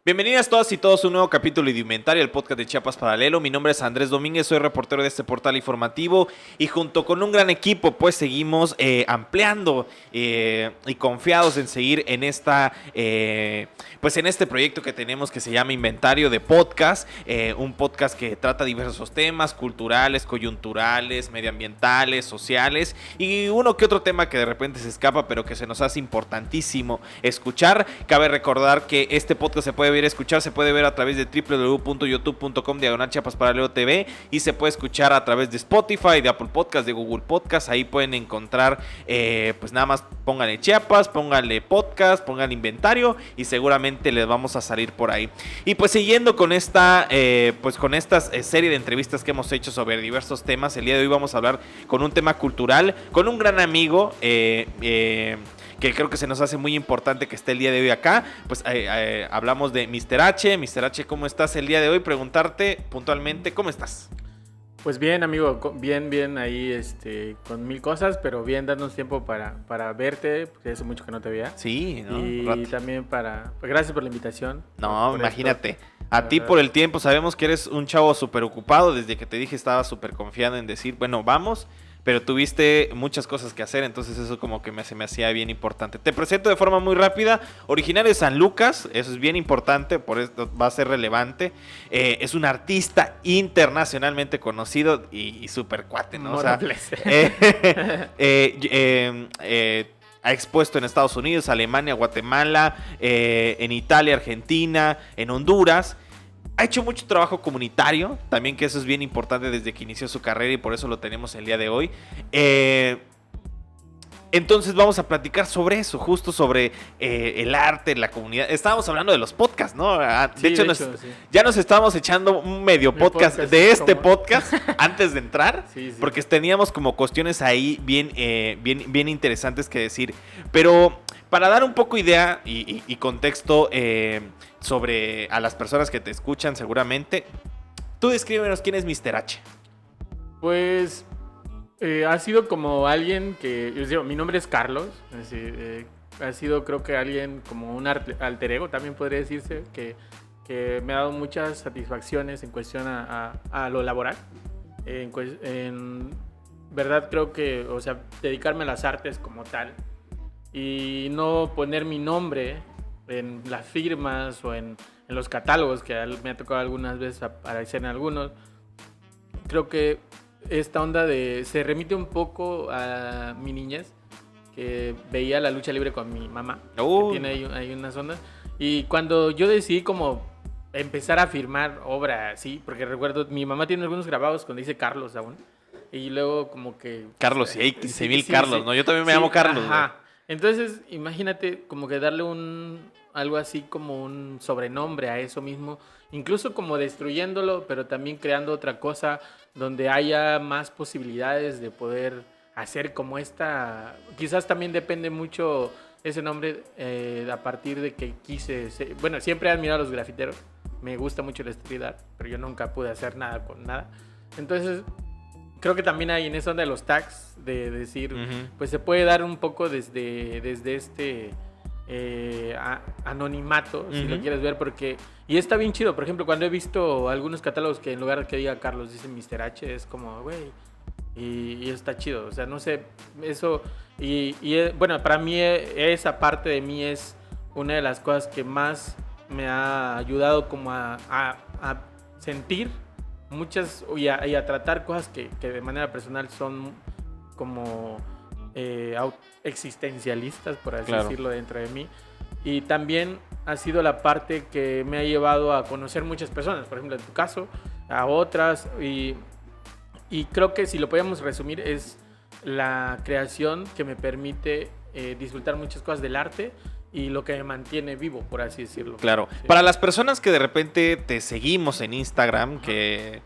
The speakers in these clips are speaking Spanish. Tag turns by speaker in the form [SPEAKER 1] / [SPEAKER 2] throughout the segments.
[SPEAKER 1] Bienvenidas todas y todos a un nuevo capítulo de Indumentaria, el podcast de Chiapas Paralelo. Mi nombre es Andrés Domínguez, soy reportero de este portal informativo y junto con un gran equipo pues seguimos ampliando y confiados en seguir en en este proyecto que tenemos que se llama Inventario de Podcast, un podcast que trata diversos temas culturales, coyunturales, medioambientales, sociales y uno que otro tema que de repente se escapa pero que se nos hace importantísimo escuchar. Cabe recordar que este podcast se puede escuchar, se puede ver a través de www.youtube.com/Chiapas Paralelo TV y se puede escuchar a través de Spotify, de Apple Podcast, de Google Podcast. Ahí pueden encontrar, pues nada más pónganle Chiapas, pónganle podcast, pónganle inventario y seguramente les vamos a salir por ahí. Y pues siguiendo con esta serie de entrevistas que hemos hecho sobre diversos temas, el día de hoy vamos a hablar con un tema cultural, con un gran amigo, que creo que se nos hace muy importante que esté el día de hoy acá. Pues hablamos de Mr. H. Mr. H, ¿cómo estás el día de hoy? Preguntarte puntualmente, ¿cómo estás?
[SPEAKER 2] Pues bien, amigo, bien ahí con mil cosas, pero bien, darnos tiempo para verte, porque hace mucho que no te veía.
[SPEAKER 1] Sí, ¿no?
[SPEAKER 2] Y también pues gracias por la invitación.
[SPEAKER 1] No,
[SPEAKER 2] por
[SPEAKER 1] imagínate. A ti por el tiempo, sabemos que eres un chavo súper ocupado. Desde que te dije estaba súper confiado en decir, bueno, vamos. Pero tuviste muchas cosas que hacer, entonces eso como que se me hacía bien importante. Te presento de forma muy rápida. Originario de San Lucas, eso es bien importante, por eso va a ser relevante. Es un artista internacionalmente conocido y súper cuate, ¿no? O sea, ha expuesto en Estados Unidos, Alemania, Guatemala, en Italia, Argentina, en Honduras. Ha hecho mucho trabajo comunitario, también que eso es bien importante desde que inició su carrera y por eso lo tenemos el día de hoy. Entonces vamos a platicar sobre eso, justo sobre el arte, la comunidad. Estábamos hablando de los podcasts, ¿no? De hecho, sí. Ya nos estábamos echando un medio podcast de este podcast antes de entrar, sí. Porque teníamos como cuestiones ahí bien interesantes que decir. Pero para dar un poco idea y contexto sobre a las personas que te escuchan seguramente, tú descríbenos quién es Mr. H.
[SPEAKER 2] Pues ha sido como alguien que, yo digo, mi nombre es Carlos, ha sido creo que alguien como un alter ego, también podría decirse, que me ha dado muchas satisfacciones en cuestión a lo laboral. En verdad creo que, o sea, dedicarme a las artes como tal y no poner mi nombre en las firmas o en los catálogos que me ha tocado algunas veces aparecer en algunos. Creo que esta onda se remite un poco a mi niñez, que veía la lucha libre con mi mamá, que tiene ahí unas ondas. Y cuando yo decidí como empezar a firmar obra, sí, porque recuerdo, mi mamá tiene algunos grabados donde dice Carlos aún. Y luego como que...
[SPEAKER 1] Carlos, y hay 15,000 Carlos, ¿no? Yo también me llamo Carlos.
[SPEAKER 2] Ajá. Entonces, imagínate como que darle algo así como un sobrenombre a eso mismo, incluso como destruyéndolo, pero también creando otra cosa donde haya más posibilidades de poder hacer como esta. Quizás también depende mucho ese nombre a partir de que quise ser. Bueno, siempre he admirado a los grafiteros, me gusta mucho la street art, pero yo nunca pude hacer nada con nada. Entonces creo que también hay en esa onda de los tags, de decir, pues se puede dar un poco desde este anonimato, si lo quieres ver, porque... Y está bien chido, por ejemplo, cuando he visto algunos catálogos que en lugar de que diga Carlos, dice Mr. H, es como, güey, y está chido, o sea, no sé, eso... Y bueno, para mí esa parte de mí es una de las cosas que más me ha ayudado como a sentir muchas y a tratar cosas que de manera personal son como existencialistas, por así decirlo, dentro de mí. Y también ha sido la parte que me ha llevado a conocer muchas personas, por ejemplo en tu caso, a otras, y creo que si lo podíamos resumir es la creación que me permite disfrutar muchas cosas del arte y lo que me mantiene vivo, por así decirlo.
[SPEAKER 1] Claro. Sí. Para las personas que de repente te seguimos en Instagram, que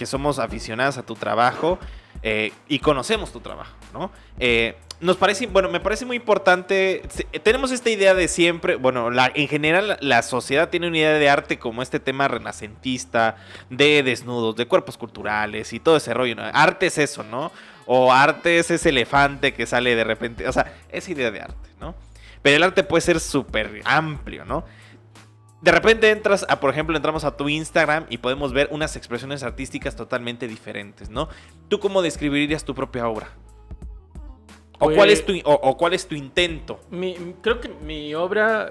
[SPEAKER 1] somos aficionadas a tu trabajo y conocemos tu trabajo, ¿no? me parece muy importante. Tenemos esta idea de siempre, bueno, en general la sociedad tiene una idea de arte como este tema renacentista, de desnudos, de cuerpos culturales y todo ese rollo, ¿no? Arte es eso, ¿no? O arte es ese elefante que sale de repente, o sea, esa idea de arte, ¿no? Pero el arte puede ser súper amplio, ¿no? De repente por ejemplo, entramos a tu Instagram y podemos ver unas expresiones artísticas totalmente diferentes, ¿no? ¿Tú cómo describirías tu propia obra? ¿O cuál es tu intento?
[SPEAKER 2] Creo que mi obra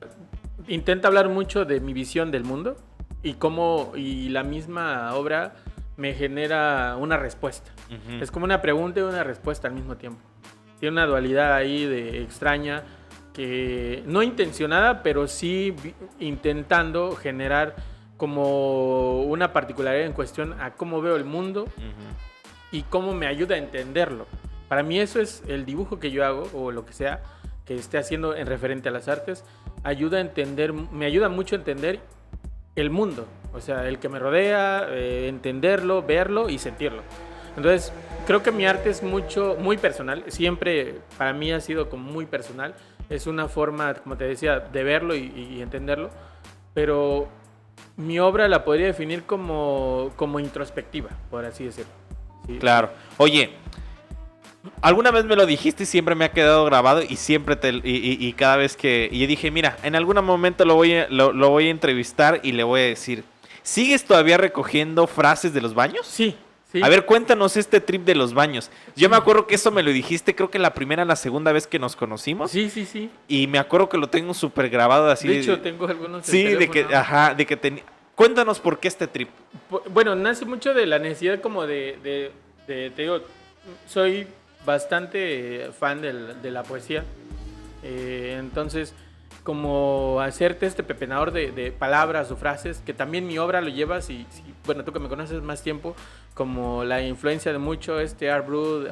[SPEAKER 2] intenta hablar mucho de mi visión del mundo y la misma obra me genera una respuesta. Uh-huh. Es como una pregunta y una respuesta al mismo tiempo. Tiene una dualidad ahí extraña, que no intencionada, pero sí intentando generar como una particularidad en cuestión a cómo veo el mundo, uh-huh, y cómo me ayuda a entenderlo. Para mí eso es el dibujo que yo hago, o lo que sea que esté haciendo en referente a las artes, me ayuda mucho a entender el mundo, o sea, el que me rodea, entenderlo, verlo y sentirlo. Entonces, creo que mi arte es muy personal, siempre para mí ha sido como muy personal, es una forma, como te decía, de verlo y entenderlo, pero mi obra la podría definir como introspectiva, por así decirlo. ¿Sí?
[SPEAKER 1] Claro. Oye, alguna vez me lo dijiste y siempre me ha quedado grabado y siempre y cada vez que... Y yo dije, mira, en algún momento lo voy a entrevistar y le voy a decir, ¿sigues todavía recogiendo frases de los baños?
[SPEAKER 2] Sí. Sí.
[SPEAKER 1] A ver, cuéntanos este trip de los baños. Yo me acuerdo que eso me lo dijiste, creo que la segunda vez que nos conocimos.
[SPEAKER 2] Sí.
[SPEAKER 1] Y me acuerdo que lo tengo súper grabado así.
[SPEAKER 2] De hecho, tengo algunos.
[SPEAKER 1] Sí, Cuéntanos por qué este trip.
[SPEAKER 2] Bueno, nace mucho de la necesidad como te digo, soy bastante fan de la poesía. Entonces, como hacerte este pepenador de palabras o frases, que también mi obra lo llevas bueno, tú que me conoces más tiempo, como la influencia de mucho Art Brut,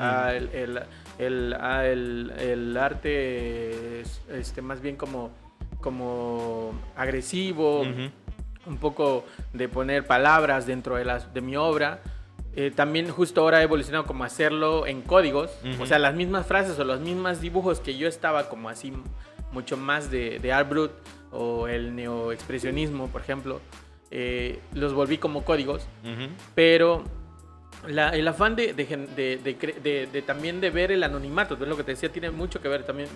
[SPEAKER 2] el arte más bien como agresivo, uh-huh, un poco de poner palabras dentro de mi obra. También justo ahora he evolucionado como hacerlo en códigos, uh-huh, o sea, las mismas frases o los mismos dibujos que yo estaba como así mucho más de Art Brut o el neoexpresionismo, por ejemplo, los volví como códigos, uh-huh, pero el afán de también de ver el anonimato, es lo que te decía, tiene mucho que ver también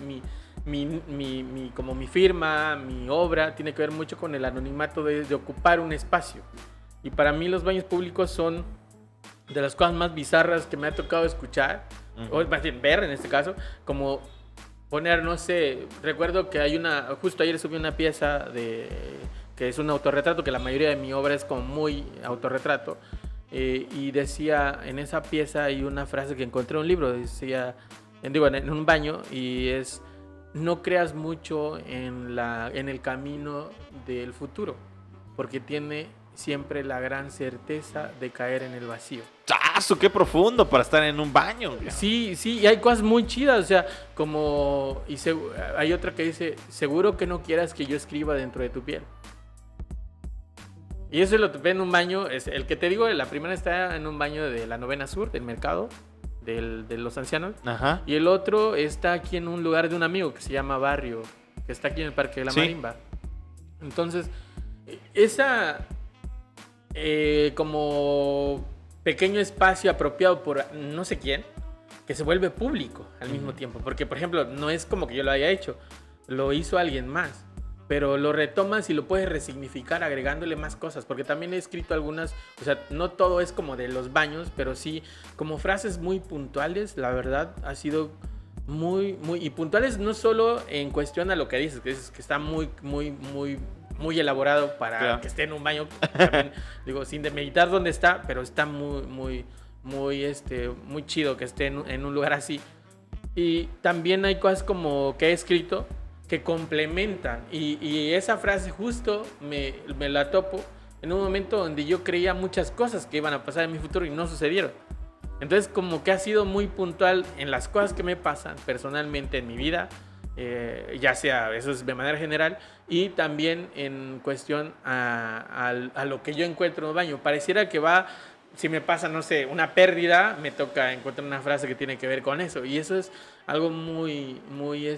[SPEAKER 2] como mi firma, mi obra, tiene que ver mucho con el anonimato de ocupar un espacio. Y para mí los baños públicos son de las cosas más bizarras que me ha tocado escuchar, uh-huh, o más bien ver en este caso, como poner, no sé, recuerdo que justo ayer subí una pieza que es un autorretrato, que la mayoría de mi obra es como muy autorretrato, y decía, en esa pieza hay una frase que encontré en un libro, decía, en un baño, y es, no creas mucho en el camino del futuro, porque tiene siempre la gran certeza de caer en el vacío.
[SPEAKER 1] ¡Chazo! ¡Qué profundo para estar en un baño!
[SPEAKER 2] Sí, y hay cosas muy chidas, o sea, hay otra que dice, seguro que no quieras que yo escriba dentro de tu piel. Y eso lo ve en un baño, el que te digo, la primera está en un baño de la Novena Sur, del mercado, de los ancianos. Ajá. Y el otro está aquí en un lugar de un amigo que se llama Barrio, que está aquí en el Parque de la Marimba. Entonces, esa como pequeño espacio apropiado por no sé quién, que se vuelve público al mismo tiempo. Porque, por ejemplo, no es como que yo lo haya hecho, lo hizo alguien más. Pero lo retomas y lo puedes resignificar agregándole más cosas, porque también he escrito algunas, o sea, no todo es como de los baños, pero sí como frases muy puntuales, la verdad ha sido muy, y puntuales no solo en cuestión a lo que dices, que está muy elaborado para que esté en un baño, también, digo, sin demeritar dónde está, pero está muy chido que esté en un lugar así. Y también hay cosas como que he escrito que complementan, y esa frase justo me la topo en un momento donde yo creía muchas cosas que iban a pasar en mi futuro y no sucedieron. Entonces como que ha sido muy puntual en las cosas que me pasan personalmente en mi vida, ya sea, eso es de manera general, y también en cuestión a lo que yo encuentro en el baño. Pareciera que va si me pasa, no sé, una pérdida, me toca encontrar una frase que tiene que ver con eso. Y eso es algo muy, muy,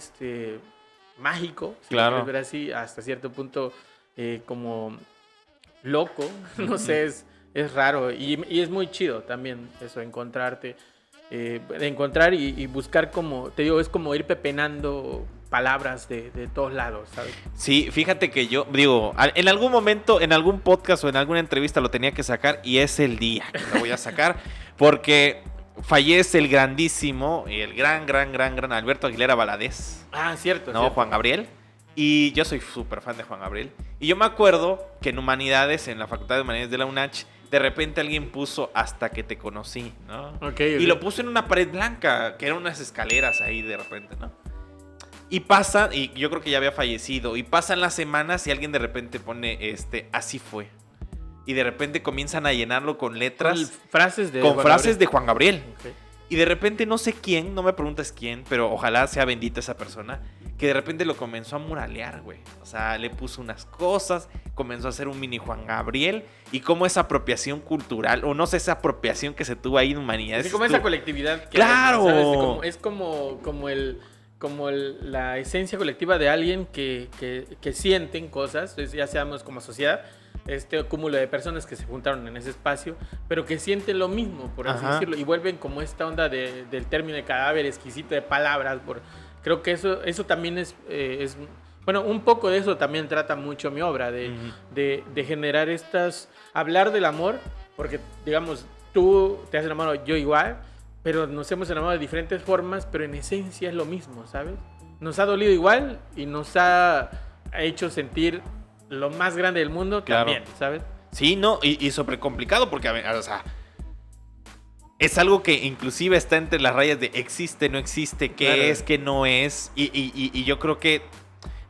[SPEAKER 2] mágico, si
[SPEAKER 1] Claro.
[SPEAKER 2] lo quieres ver así, hasta cierto punto como loco, no sé, es raro. Y es muy chido también eso, encontrarte, encontrar y buscar como, te digo, es como ir pepenando palabras de todos lados, ¿sabes?
[SPEAKER 1] Sí, fíjate que yo, digo, en algún momento, en algún podcast o en alguna entrevista lo tenía que sacar y es el día que lo voy a sacar porque fallece el grandísimo y el gran Alberto Aguilera Valadez.
[SPEAKER 2] Ah, cierto.
[SPEAKER 1] ¿No?
[SPEAKER 2] Cierto.
[SPEAKER 1] Juan Gabriel. Y yo soy súper fan de Juan Gabriel. Y yo me acuerdo que en Humanidades, en la Facultad de Humanidades de la UNACH, de repente alguien puso Hasta que te conocí, ¿no?
[SPEAKER 2] Okay.
[SPEAKER 1] Y lo puso en una pared blanca, que eran unas escaleras ahí de repente, ¿no? Y pasa, y yo creo que ya había fallecido, y pasan las semanas y alguien de repente pone, así fue. Y de repente comienzan a llenarlo con letras.
[SPEAKER 2] Con frases de
[SPEAKER 1] Con
[SPEAKER 2] Juan
[SPEAKER 1] frases
[SPEAKER 2] Gabriel.
[SPEAKER 1] de Juan Gabriel.
[SPEAKER 2] Okay.
[SPEAKER 1] Y de repente no sé quién, no me preguntes quién, pero ojalá sea bendita esa persona, que de repente lo comenzó a muralear, güey. O sea, le puso unas cosas, comenzó a hacer un mini Juan Gabriel, y como esa apropiación cultural, o no sé, esa apropiación que se tuvo ahí en Humanidades.
[SPEAKER 2] Es como esa colectividad que
[SPEAKER 1] ¡Claro!
[SPEAKER 2] hay, ¿sabes? Es como la esencia colectiva de alguien que sienten cosas, ya seamos como sociedad, este cúmulo de personas que se juntaron en ese espacio, pero que sienten lo mismo, por así decirlo, y vuelven como esta onda del término de cadáver exquisito de palabras. Creo que eso también es, bueno, un poco de eso también trata mucho mi obra, de generar hablar del amor, porque digamos, tú te has enamorado, yo igual, pero nos hemos enamorado de diferentes formas, pero en esencia es lo mismo, ¿sabes? Nos ha dolido igual y nos ha hecho sentir lo más grande del mundo también, ¿sabes?
[SPEAKER 1] Sí, no, y súper complicado porque, a ver, o sea, es algo que inclusive está entre las rayas de existe, no existe, qué es, qué no es, y yo creo que,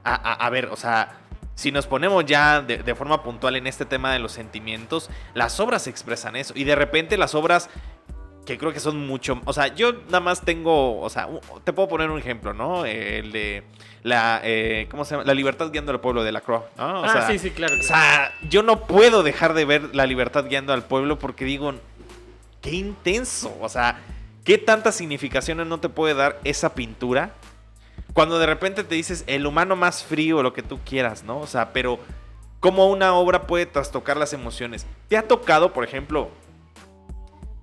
[SPEAKER 1] a ver, o sea, si nos ponemos ya de forma puntual en este tema de los sentimientos, las obras expresan eso, y de repente las obras que creo que son mucho, o sea, yo nada más tengo, o sea, te puedo poner un ejemplo, ¿no? El de ¿cómo se llama? La libertad guiando al pueblo de Lacroix, ¿no? O sea,
[SPEAKER 2] sí, claro.
[SPEAKER 1] O sea, yo no puedo dejar de ver La libertad guiando al pueblo porque digo, qué intenso, o sea, qué tantas significaciones no te puede dar esa pintura cuando de repente te dices el humano más frío, lo que tú quieras, ¿no? O sea, pero cómo una obra puede trastocar las emociones. ¿Te ha tocado, por ejemplo,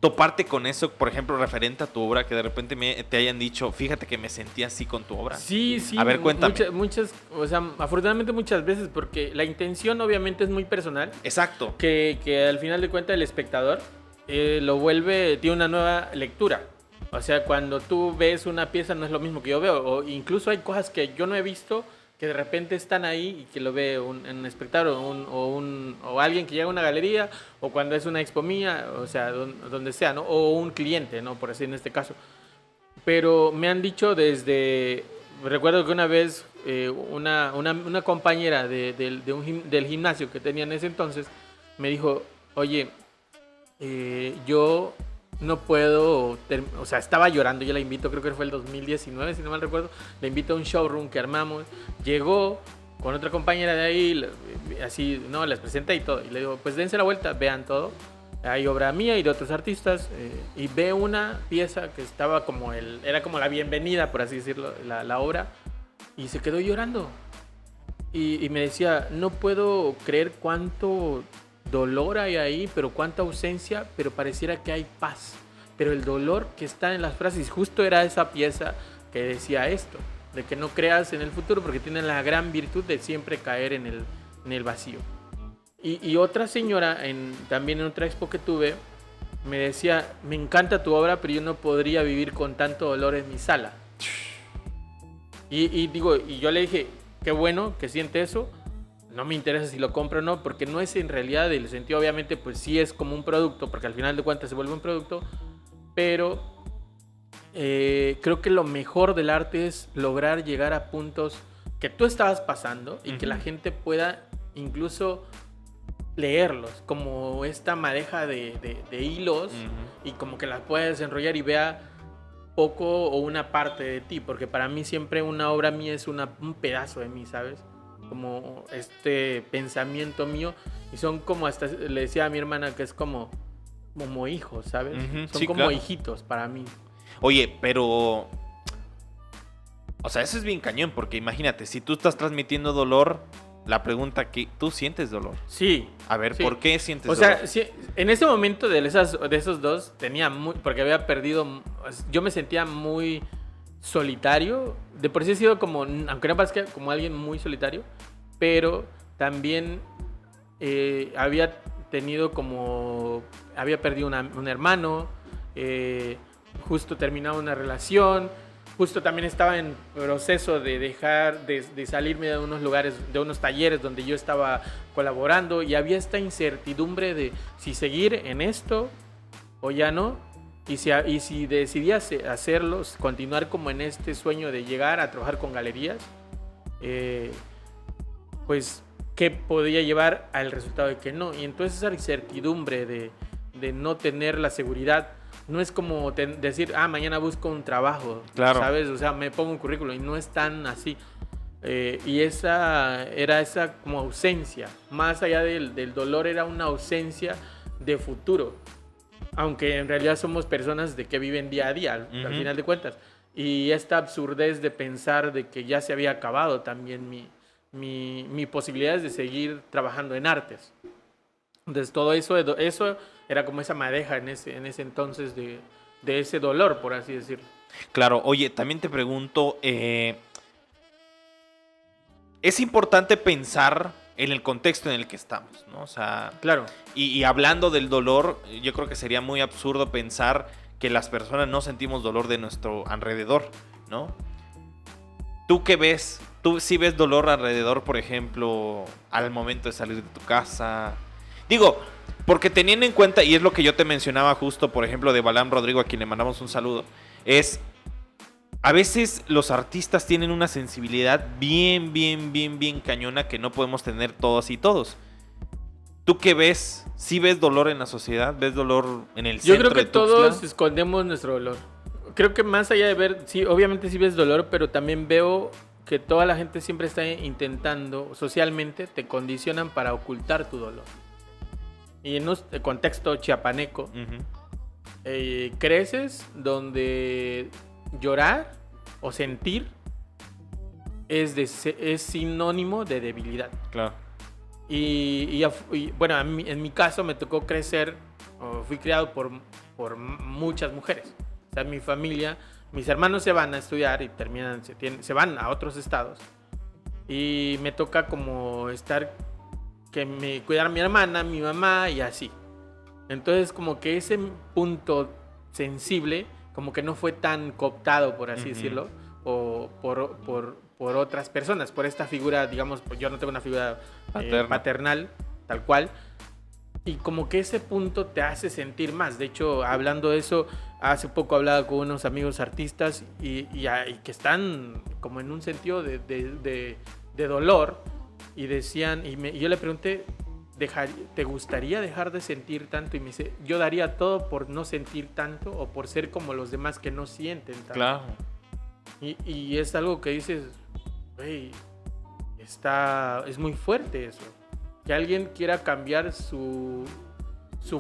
[SPEAKER 1] toparte con eso, por ejemplo, referente a tu obra, que de repente te hayan dicho, fíjate que me sentí así con tu obra?
[SPEAKER 2] Sí.
[SPEAKER 1] A ver, cuéntame.
[SPEAKER 2] Muchas, o sea, afortunadamente muchas veces, porque la intención obviamente es muy personal.
[SPEAKER 1] Exacto.
[SPEAKER 2] Que al final de cuentas el espectador lo vuelve, tiene una nueva lectura. O sea, cuando tú ves una pieza no es lo mismo que yo veo. O incluso hay cosas que yo no he visto que de repente están ahí y que lo ve un espectador o alguien que llega a una galería, o cuando es una expo mía, o sea, donde sea, ¿no? O un cliente, ¿no? Por así en este caso. Pero me han dicho recuerdo que una vez una compañera del gimnasio que tenía en ese entonces me dijo, oye, yo no puedo, o sea, estaba llorando, yo la invito, creo que fue el 2019, si no mal recuerdo, la invito a un showroom que armamos, llegó con otra compañera de ahí, así, no, les presenté y todo, y le digo, pues dense la vuelta, vean todo, hay obra mía y de otros artistas, y ve una pieza que estaba era como la bienvenida, por así decirlo, la obra, y se quedó llorando, y me decía, no puedo creer cuánto dolor hay ahí, pero cuánta ausencia, pero pareciera que hay paz. Pero el dolor que está en las frases, justo era esa pieza que decía esto, de que no creas en el futuro porque tienen la gran virtud de siempre caer en el vacío. Y otra señora, también en otra expo que tuve, me decía, me encanta tu obra, pero yo no podría vivir con tanto dolor en mi sala. Y yo le dije, qué bueno que siente eso. No me interesa si lo compro o no, porque no es en realidad el sentido, obviamente, pues sí es como un producto, porque al final de cuentas se vuelve un producto, pero creo que lo mejor del arte es lograr llegar a puntos que tú estabas pasando y que la gente pueda incluso leerlos, como esta madeja de hilos, y como que las pueda desenrollar y vea poco o una parte de ti, porque para mí siempre una obra mía es un pedazo de mí, ¿sabes? Como este pensamiento mío, y son como, hasta le decía a mi hermana que es como como hijos, ¿sabes? Son
[SPEAKER 1] sí,
[SPEAKER 2] como
[SPEAKER 1] claro.
[SPEAKER 2] hijitos para mí.
[SPEAKER 1] Oye, pero... O sea, eso es bien cañón, porque imagínate, si tú estás transmitiendo dolor, la pregunta que tú sientes dolor.
[SPEAKER 2] Sí.
[SPEAKER 1] A ver,
[SPEAKER 2] Sí.
[SPEAKER 1] ¿por qué sientes
[SPEAKER 2] O
[SPEAKER 1] dolor?
[SPEAKER 2] sea, sí, en ese momento de esos dos tenía muy... Porque había perdido... Yo me sentía muy solitario. De por sí he sido como... Aunque no parezca como alguien muy solitario. Pero también había tenido como... Había perdido un hermano. Justo terminaba una relación. Justo también estaba en proceso de dejar, de salirme de unos lugares, de unos talleres donde yo estaba colaborando y había esta incertidumbre de si seguir en esto o ya no. Y si decidí hacerlos, continuar como en este sueño de llegar a trabajar con galerías, pues qué podía llevar al resultado de que no. Y entonces esa incertidumbre de no tener la seguridad. No es como decir, mañana busco un trabajo,
[SPEAKER 1] Claro.
[SPEAKER 2] ¿sabes? O sea, me pongo un currículum y no es tan así. Y esa era esa como ausencia. Más allá del dolor, era una ausencia de futuro. Aunque en realidad somos personas de que viven día a día, al final de cuentas. Y esta absurdez de pensar de que ya se había acabado también mi posibilidad de seguir trabajando en artes. Entonces todo eso era como esa madeja en ese entonces de ese dolor, por así decirlo.
[SPEAKER 1] Claro, oye, también te pregunto, es importante pensar en el contexto en el que estamos, ¿no? O sea,
[SPEAKER 2] claro.
[SPEAKER 1] Y hablando del dolor, yo creo que sería muy absurdo pensar que las personas no sentimos dolor de nuestro alrededor, ¿no? ¿Tú qué ves? ¿Tú sí ves dolor alrededor, por ejemplo, al momento de salir de tu casa? Digo, porque teniendo en cuenta, y es lo que yo te mencionaba justo, por ejemplo, de Balam Rodrigo, a quien le mandamos un saludo, es... A veces los artistas tienen una sensibilidad bien cañona que no podemos tener todos y todos. ¿Tú qué ves? ¿Sí ves dolor en la sociedad? ¿Ves dolor en el centro de Tuxtla?
[SPEAKER 2] Yo creo que todos escondemos nuestro dolor. Creo que más allá de ver, sí, obviamente sí ves dolor, pero también veo que toda la gente siempre está intentando, socialmente, te condicionan para ocultar tu dolor. Y en un contexto chiapaneco, creces donde llorar o sentir es sinónimo de debilidad.
[SPEAKER 1] Claro.
[SPEAKER 2] Y bueno, en mi caso me tocó crecer, fui criado por muchas mujeres. O sea, mi familia, mis hermanos se van a estudiar y se van a otros estados. Y me toca como que me cuidara mi hermana, mi mamá y así. Entonces como que ese punto sensible como que no fue tan cooptado, por así decirlo, o por otras personas, por esta figura, digamos, yo no tengo una figura paternal, tal cual, y como que ese punto te hace sentir más. De hecho, hablando de eso, hace poco hablaba con unos amigos artistas y que están como en un sentido de dolor, y decían, y yo le pregunté, ¿te gustaría dejar de sentir tanto? Y me dice, yo daría todo por no sentir tanto o por ser como los demás que no sienten tanto.
[SPEAKER 1] Claro.
[SPEAKER 2] Y es algo que dices, güey, es muy fuerte eso. Que alguien quiera cambiar su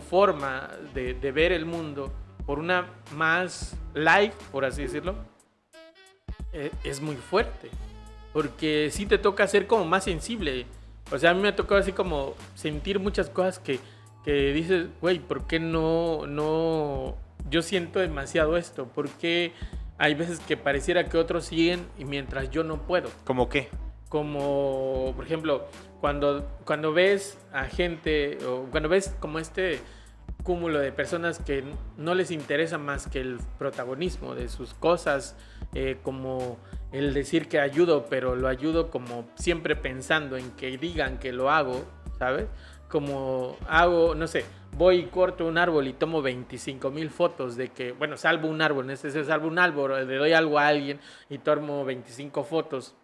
[SPEAKER 2] forma de ver el mundo por una más light, por así decirlo, es muy fuerte. Porque sí te toca ser como más sensible. O sea, a mí me ha tocado así como sentir muchas cosas que dices, güey, ¿por qué no? Yo siento demasiado esto. ¿Por qué hay veces que pareciera que otros siguen y mientras yo no puedo?
[SPEAKER 1] ¿Cómo qué?
[SPEAKER 2] Como, por ejemplo, cuando ves a gente, o cuando ves como este cúmulo de personas que no les interesa más que el protagonismo de sus cosas, como el decir que ayudo, pero lo ayudo como siempre pensando en que digan que lo hago, ¿sabes? Como hago, no sé, voy y corto un árbol y tomo 25,000 fotos de que, bueno, salvo un árbol, en este caso salvo un árbol, le doy algo a alguien y tomo 25 fotos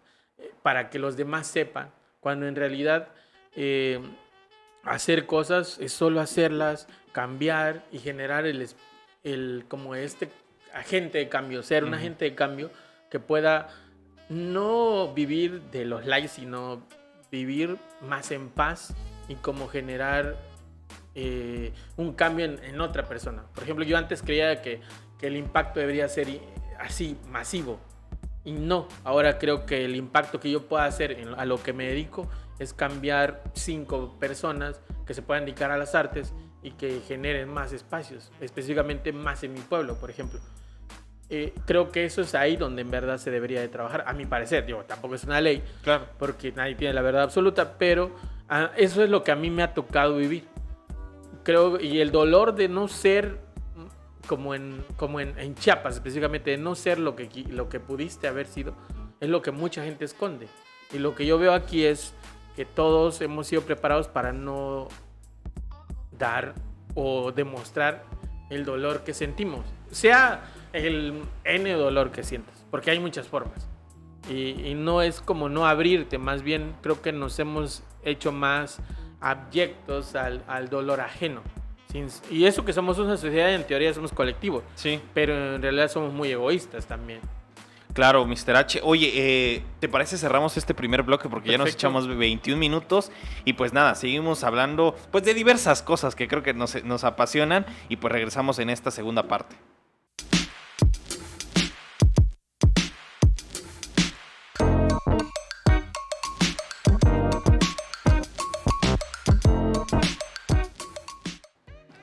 [SPEAKER 2] para que los demás sepan, cuando en realidad hacer cosas es solo hacerlas, cambiar y generar como este agente de cambio, ser un agente de cambio que pueda no vivir de los likes, sino vivir más en paz y como generar un cambio en otra persona. Por ejemplo, yo antes creía que el impacto debería ser así, masivo. Y no, ahora creo que el impacto que yo pueda hacer a lo que me dedico es cambiar 5 personas que se puedan dedicar a las artes y que generen más espacios, específicamente más en mi pueblo, por ejemplo. Creo que eso es ahí donde en verdad se debería de trabajar, a mi parecer. Digo, tampoco es una ley,
[SPEAKER 1] Claro.
[SPEAKER 2] porque nadie tiene la verdad absoluta, pero eso es lo que a mí me ha tocado vivir. Creo, y el dolor de no ser como en Chiapas, específicamente, de no ser lo que pudiste haber sido, es lo que mucha gente esconde. Y lo que yo veo aquí es que todos hemos sido preparados para no dar o demostrar el dolor que sentimos, sea el N dolor que sientas, porque hay muchas formas. Y no es como no abrirte, más bien creo que nos hemos hecho más abyectos al dolor ajeno. Y eso que somos una sociedad, en teoría somos colectivos,
[SPEAKER 1] Sí.
[SPEAKER 2] pero en realidad somos muy egoístas también.
[SPEAKER 1] Claro, Mr. H. Oye, ¿te parece cerramos este primer bloque? Porque ya nos
[SPEAKER 2] Perfecto.
[SPEAKER 1] echamos 21 minutos y pues nada, seguimos hablando pues de diversas cosas que creo que nos apasionan y pues regresamos en esta segunda parte.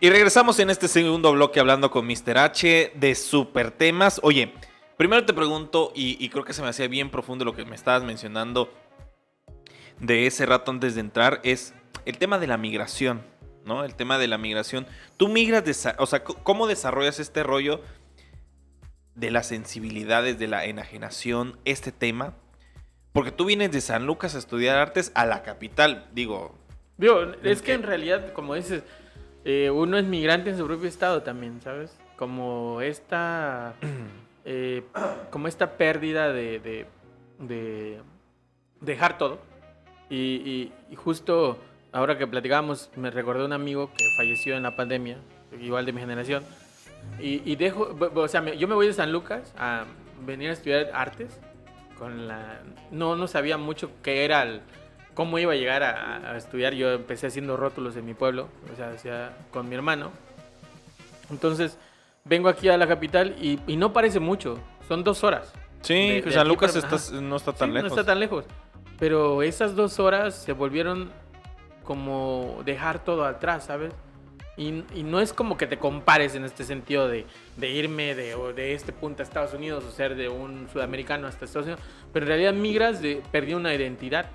[SPEAKER 1] Y regresamos en este segundo bloque hablando con Mr. H de super temas. Oye, primero te pregunto, y creo que se me hacía bien profundo lo que me estabas mencionando de ese rato antes de entrar, es el tema de la migración, ¿no? El tema de la migración. Tú migras, o sea, ¿cómo desarrollas este rollo de las sensibilidades, de la enajenación, este tema? Porque tú vienes de San Lucas a estudiar artes a la capital, digo...
[SPEAKER 2] Es que en realidad, como dices, uno es migrante en su propio estado también, ¿sabes? Como esta pérdida de dejar todo. Y justo ahora que platicábamos, me recordé un amigo que falleció en la pandemia, igual de mi generación. Y yo me voy de San Lucas a venir a estudiar artes. No sabía mucho qué era cómo iba a llegar a estudiar. Yo empecé haciendo rótulos en mi pueblo, o sea, hacía con mi hermano. Entonces, vengo aquí a la capital y no parece mucho, son 2 horas.
[SPEAKER 1] Sí,
[SPEAKER 2] de
[SPEAKER 1] San
[SPEAKER 2] aquí
[SPEAKER 1] Lucas
[SPEAKER 2] para-
[SPEAKER 1] no está tan
[SPEAKER 2] Sí,
[SPEAKER 1] lejos.
[SPEAKER 2] no está tan lejos. Pero esas 2 horas se volvieron como dejar todo atrás, ¿sabes? Y no es como que te compares en este sentido de irme de este punto a Estados Unidos o ser de un sudamericano hasta Estados Unidos, pero en realidad migras perdí una identidad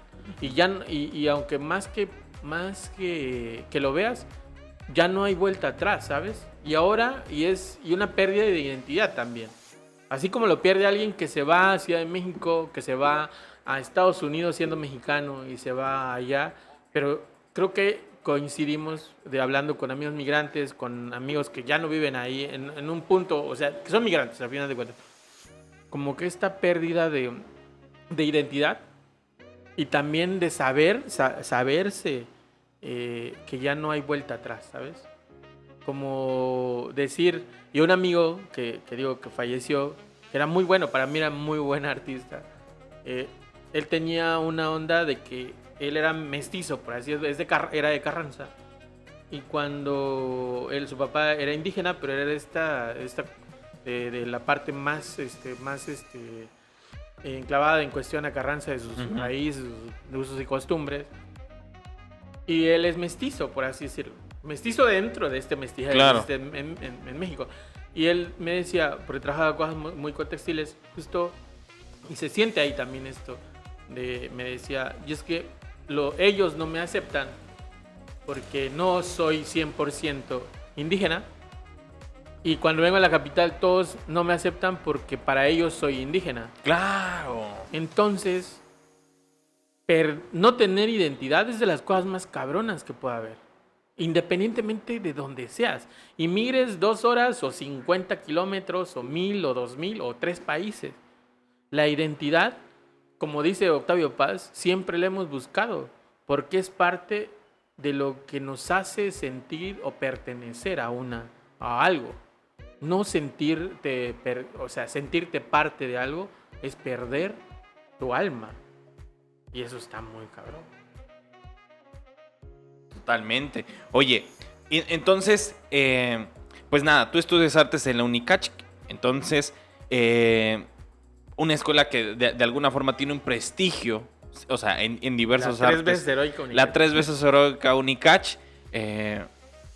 [SPEAKER 2] y aunque más que lo veas, ya no hay vuelta atrás, ¿sabes? Y ahora y una pérdida de identidad también. Así como lo pierde alguien que se va a Ciudad de México, que se va a Estados Unidos siendo mexicano y se va allá, pero creo que coincidimos hablando con amigos migrantes, con amigos que ya no viven ahí, en un punto, o sea, que son migrantes al final de cuentas. Como que esta pérdida de identidad y también de saberse que ya no hay vuelta atrás, ¿sabes? Como decir, y un amigo que digo que falleció, que era muy bueno, para mí era muy buen artista, él tenía una onda de que él era mestizo, por así decirlo, era de Carranza. Y cuando su papá era indígena, pero era de la parte más enclavada en cuestión a Carranza, de sus raíces, de usos y costumbres. Y él es mestizo, por así decirlo. Mestizo dentro de este mestizaje
[SPEAKER 1] Claro.
[SPEAKER 2] en México. Y él me decía, porque trabajaba cosas muy contextiles, justo, y se siente ahí también esto, me decía, y es que ellos no me aceptan porque no soy 100% indígena, y cuando vengo a la capital todos no me aceptan porque para ellos soy indígena.
[SPEAKER 1] Claro.
[SPEAKER 2] Entonces, no tener identidad es de las cosas más cabronas que pueda haber, independientemente de donde seas. Y migres 2 horas o 50 kilómetros o 1000 o 2000 o 3 países. La identidad, como dice Octavio Paz, siempre la hemos buscado porque es parte de lo que nos hace sentir o pertenecer a algo. No sentirte parte de algo es perder tu alma. Y eso está muy cabrón.
[SPEAKER 1] Totalmente. Oye, Entonces, pues nada, tú estudias artes en la Unicach, entonces, una escuela que de alguna forma tiene un prestigio, o sea, en diversos artes.
[SPEAKER 2] La 3 veces heroica Unicach.
[SPEAKER 1] La 3 veces heroica Unicach.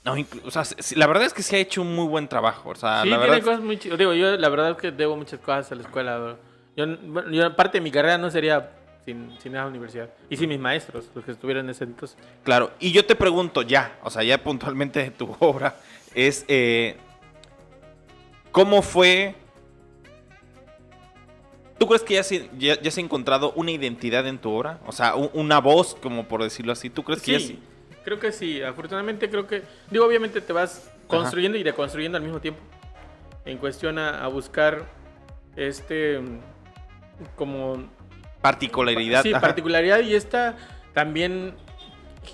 [SPEAKER 1] No, o sea, la verdad es que sí ha hecho un muy buen trabajo. O sea,
[SPEAKER 2] Sí,
[SPEAKER 1] la
[SPEAKER 2] tiene
[SPEAKER 1] verdad.
[SPEAKER 2] cosas muy chidas. Digo, yo la verdad es que debo muchas cosas a la escuela. Bro. Yo parte de mi carrera no sería sin la universidad. Y sin mis maestros, los que estuvieron en ese entonces.
[SPEAKER 1] Claro, y yo te pregunto ya, o sea, ya puntualmente de tu obra, es ¿cómo fue? ¿Tú crees que ya se ha encontrado una identidad en tu obra? O sea, una voz, como por decirlo así. ¿Tú crees que ya sí?
[SPEAKER 2] Creo que sí. Afortunadamente creo que... Digo, obviamente te vas construyendo y deconstruyendo al mismo tiempo. En cuestión a buscar como...
[SPEAKER 1] Particularidad.
[SPEAKER 2] Sí, particularidad y esta también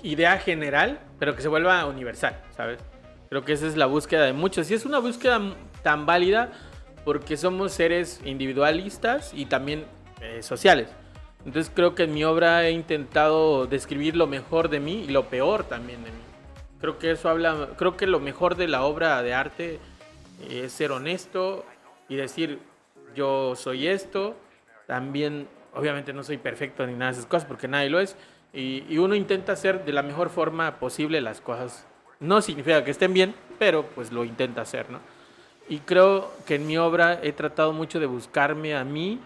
[SPEAKER 2] idea general, pero que se vuelva universal, ¿sabes? Creo que esa es la búsqueda de muchos. Y es una búsqueda tan válida porque somos seres individualistas y también sociales. Entonces creo que en mi obra he intentado describir lo mejor de mí y lo peor también de mí. Creo que eso habla, creo que lo mejor de la obra de arte es ser honesto y decir yo soy esto. También, obviamente no soy perfecto ni nada de esas cosas porque nadie lo es. Y uno intenta hacer de la mejor forma posible las cosas. No significa que estén bien, pero pues lo intenta hacer, ¿no? Y creo que en mi obra he tratado mucho de buscarme a mí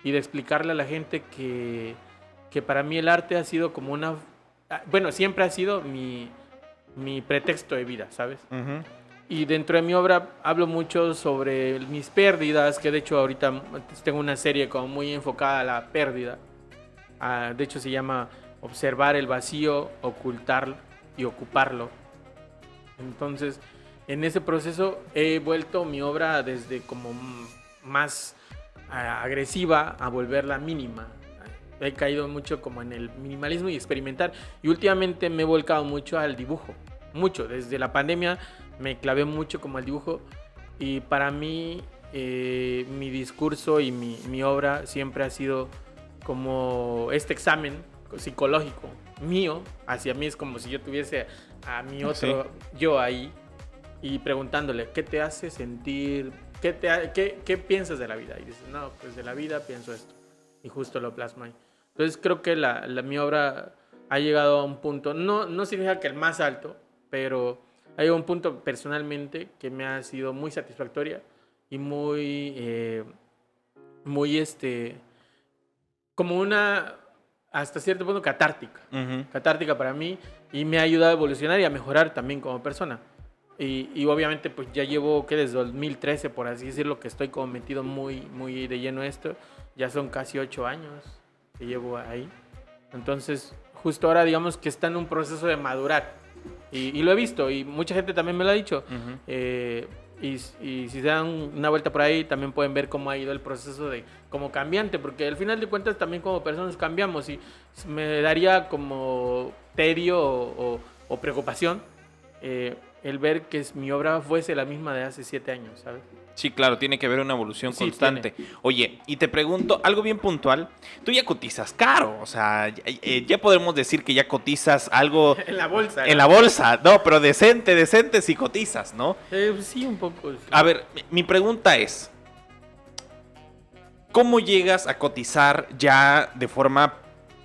[SPEAKER 2] y de explicarle a la gente que para mí el arte ha sido como una... Bueno, siempre ha sido mi pretexto de vida, ¿sabes?
[SPEAKER 1] Uh-huh.
[SPEAKER 2] Y dentro de mi obra hablo mucho sobre mis pérdidas, que de hecho ahorita tengo una serie como muy enfocada a la pérdida. De hecho se llama Observar el vacío, ocultarlo y ocuparlo. Entonces, en ese proceso he vuelto mi obra desde como más agresiva a volverla mínima. He caído mucho como en el minimalismo y experimentar. Y últimamente me he volcado mucho al dibujo. Mucho. Desde la pandemia me clavé mucho como al dibujo. Y para mí, mi discurso y mi obra siempre ha sido como este examen psicológico mío. Hacia mí es como si yo tuviese a mi otro yo ahí. Y preguntándole, ¿qué te hace sentir? ¿Qué piensas de la vida? Y dices, no, pues de la vida pienso esto. Y justo lo plasma ahí. Entonces creo que mi obra ha llegado a un punto, no significa que el más alto, pero ha llegado a un punto personalmente que me ha sido muy satisfactoria y muy como una, hasta cierto punto, catártica. Uh-huh. Catártica para mí y me ha ayudado a evolucionar y a mejorar también como persona. Y obviamente pues ya llevo que desde 2013, por así decirlo, que estoy como metido muy, muy de lleno en esto. Ya son casi 8 años que llevo ahí. Entonces justo ahora digamos que está en un proceso de madurar. Y lo he visto y mucha gente también me lo ha dicho. Uh-huh. Y si se dan una vuelta por ahí también pueden ver cómo ha ido el proceso de como cambiante. Porque al final de cuentas también como personas cambiamos y me daría como tedio o preocupación el ver que mi obra fuese la misma de hace 7 años, ¿sabes?
[SPEAKER 1] Sí, claro, tiene que haber una evolución constante. Tiene. Oye, y te pregunto algo bien puntual. Tú ya cotizas caro, o sea, ya podemos decir que ya cotizas algo...
[SPEAKER 2] En la bolsa.
[SPEAKER 1] En la bolsa, no, pero decente sí cotizas, ¿no?
[SPEAKER 2] Sí, un poco. Sí.
[SPEAKER 1] A ver, mi pregunta es, ¿cómo llegas a cotizar ya de forma,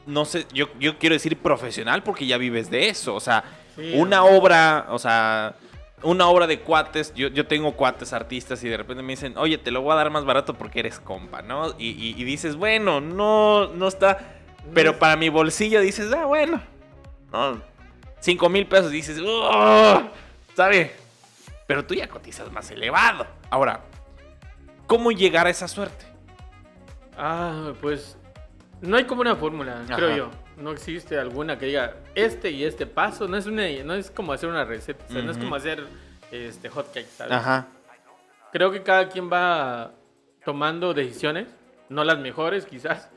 [SPEAKER 1] no sé, yo quiero decir profesional porque ya vives de eso, o sea... Sí, una obra de cuates, yo tengo cuates artistas y de repente me dicen, oye, te lo voy a dar más barato porque eres compa, ¿no? Y dices, bueno, no está, pero para mi bolsillo dices, bueno, no, 5,000 pesos, dices, ¿sabe? Pero tú ya cotizas más elevado. Ahora, ¿cómo llegar a esa suerte?
[SPEAKER 2] Pues no hay como una fórmula, creo yo. No existe alguna que diga este y este paso. No es como hacer una receta. O sea, no es como hacer hot cake, ¿sabes? Ajá. Creo que cada quien va tomando decisiones. No las mejores, quizás.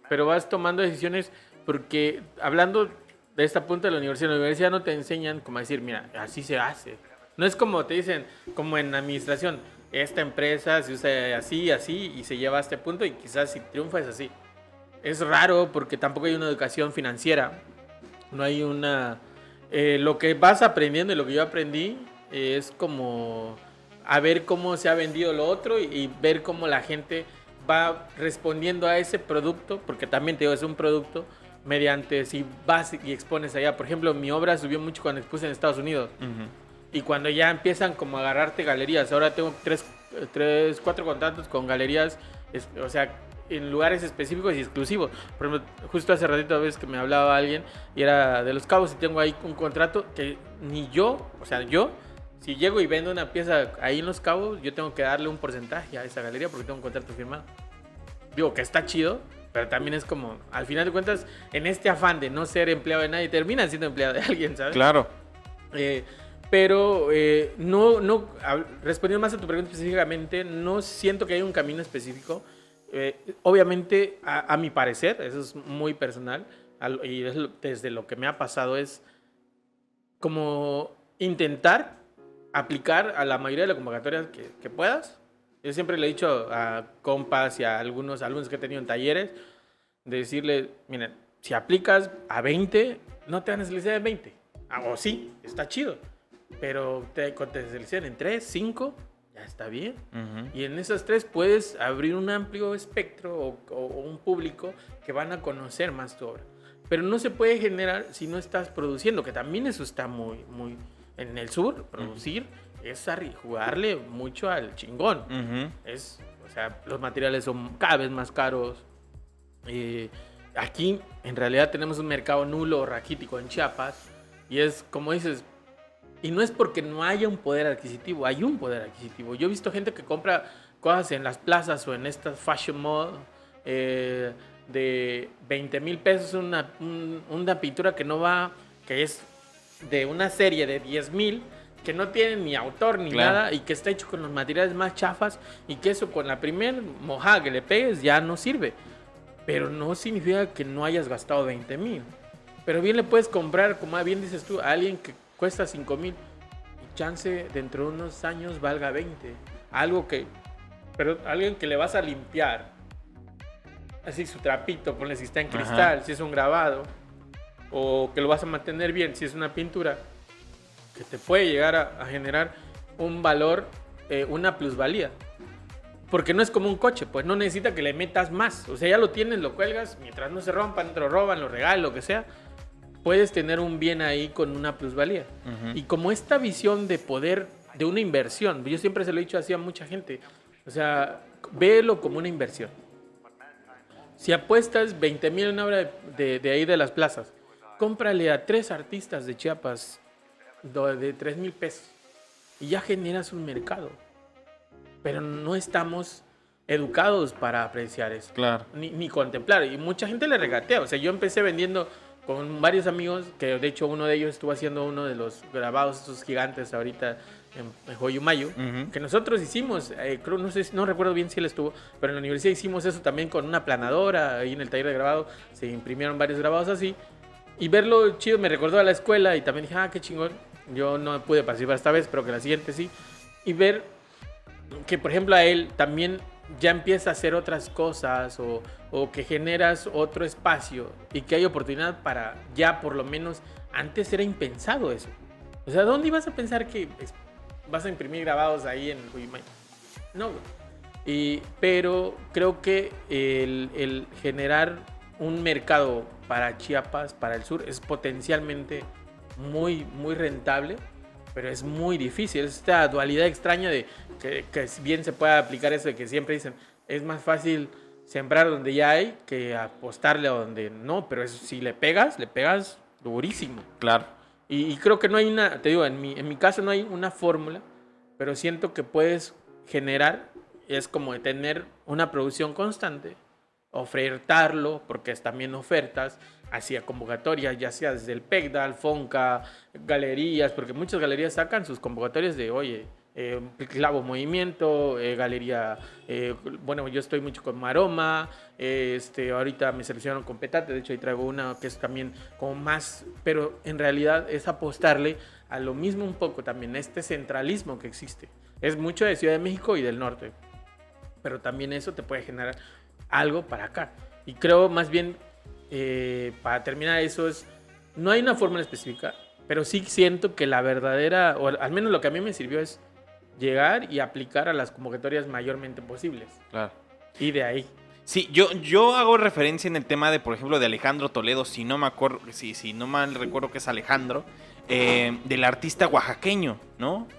[SPEAKER 2] Pero vas tomando decisiones porque hablando de esta punta de la universidad no te enseñan como a decir, mira, así se hace. No es como te dicen, como en administración, esta empresa se usa así y se lleva a este punto y quizás si triunfa es así. Es raro porque tampoco hay una educación financiera, no hay una Lo que vas aprendiendo y lo que yo aprendí es como a ver cómo se ha vendido lo otro y ver cómo la gente va respondiendo a ese producto, porque también te digo, es un producto mediante si vas y expones allá. Por ejemplo, mi obra subió mucho cuando expuse en Estados Unidos. Y cuando ya empiezan como a agarrarte galerías, ahora tengo 4 contratos con galerías, o sea, en lugares específicos y exclusivos. Por ejemplo, justo hace ratito ves que me hablaba alguien y era de Los Cabos y tengo ahí un contrato que ni yo, o sea, yo, si llego y vendo una pieza ahí en Los Cabos, yo tengo que darle un porcentaje a esa galería porque tengo un contrato firmado. Digo que está chido, pero también es como, al final de cuentas, en este afán de no ser empleado de nadie, terminan siendo empleado de alguien, ¿sabes?
[SPEAKER 1] Claro.
[SPEAKER 2] Pero respondiendo más a tu pregunta específicamente, no siento que haya un camino específico. Obviamente, a mi parecer, eso es muy personal, y desde lo que me ha pasado es como intentar aplicar a la mayoría de las convocatorias que puedas. Yo siempre le he dicho a compas y a algunos alumnos que he tenido en talleres, de decirle, miren, si aplicas a 20, no te van a seleccionar en 20. O sí, está chido. Pero te seleccionan en 3, 5, ya está bien. Y en esas 3 puedes abrir un amplio espectro o un público que van a conocer más tu obra. Pero no se puede generar si no estás produciendo, que también eso está muy, muy... En el sur, producir es jugarle mucho al chingón. O sea, los materiales son cada vez más caros. Aquí, en realidad, tenemos un mercado nulo, raquítico en Chiapas. Y es, como dices... Y no es porque no haya un poder adquisitivo, hay un poder adquisitivo. Yo he visto gente que compra cosas en las plazas o en estas fashion mall de 20,000 pesos, una pintura que no va, que es de una serie de 10,000, que no tiene ni autor ni nada y que está hecho con los materiales más chafas y que eso con la primer mojada que le pegues ya no sirve. Pero no significa que no hayas gastado 20,000. Pero bien le puedes comprar, como bien dices tú, a alguien que cuesta 5,000 y chance dentro de unos años valga 20. Pero alguien que le vas a limpiar, así su trapito, ponle si está en cristal, si es un grabado, o que lo vas a mantener bien si es una pintura, que te puede llegar a generar un valor, una plusvalía. Porque no es como un coche, pues no necesita que le metas más. O sea, ya lo tienes, lo cuelgas, mientras no se rompan, te lo roban, lo regalan, lo que sea. Puedes tener un bien ahí con una plusvalía. Y como esta visión de poder, de una inversión, yo siempre se lo he dicho así a mucha gente, o sea, véelo como una inversión. Si apuestas 20,000 en una obra de ahí de las plazas, cómprale a 3 artistas de Chiapas de 3,000 pesos y ya generas un mercado. Pero no estamos educados para apreciar eso.
[SPEAKER 1] Claro.
[SPEAKER 2] Ni contemplar. Y mucha gente le regatea. O sea, yo empecé vendiendo con varios amigos, que de hecho uno de ellos estuvo haciendo uno de los grabados, esos gigantes ahorita en Joyumayo, que nosotros hicimos, creo, no recuerdo bien si él estuvo, pero en la universidad hicimos eso también con una planadora, ahí en el taller de grabado, se imprimieron varios grabados así, y verlo chido me recordó a la escuela, y también dije, qué chingón, yo no pude participar esta vez, pero que la siguiente sí, y ver que por ejemplo a él también ya empieza a hacer otras cosas o que generas otro espacio y que hay oportunidad para ya por lo menos, antes era impensado eso. O sea, ¿dónde ibas a pensar que vas a imprimir grabados ahí en Uyumay? No, pero creo que el generar un mercado para Chiapas, para el sur, es potencialmente muy, muy rentable, pero es muy difícil. Es esta dualidad extraña de que bien se puede aplicar eso de que siempre dicen, es más fácil sembrar donde ya hay que apostarle a donde no, pero eso, si le pegas durísimo.
[SPEAKER 1] Claro.
[SPEAKER 2] Y creo que no hay te digo, en mi caso no hay una fórmula, pero siento que puedes generar, es como de tener una producción constante, ofertarlo, porque es también ofertas, hacia convocatorias, ya sea desde el PECDAL, FONCA, galerías, porque muchas galerías sacan sus convocatorias de, oye, Clavo Movimiento, galería, bueno, yo estoy mucho con Maroma, ahorita me seleccionaron con Petate, de hecho ahí traigo una que es también como más, pero en realidad es apostarle a lo mismo un poco también, este centralismo que existe. Es mucho de Ciudad de México y del norte, pero también eso te puede generar algo para acá. Y creo más bien, para terminar eso, no hay una fórmula específica, Pero sí siento que la verdadera, o al menos lo que a mí me sirvió es llegar y aplicar a las convocatorias mayormente posibles.
[SPEAKER 1] Claro.
[SPEAKER 2] Y de ahí.
[SPEAKER 1] Sí, yo hago referencia en el tema de, por ejemplo, de Alejandro Toledo, si no me acuerdo, si no mal recuerdo que es Alejandro, del artista oaxaqueño, ¿no?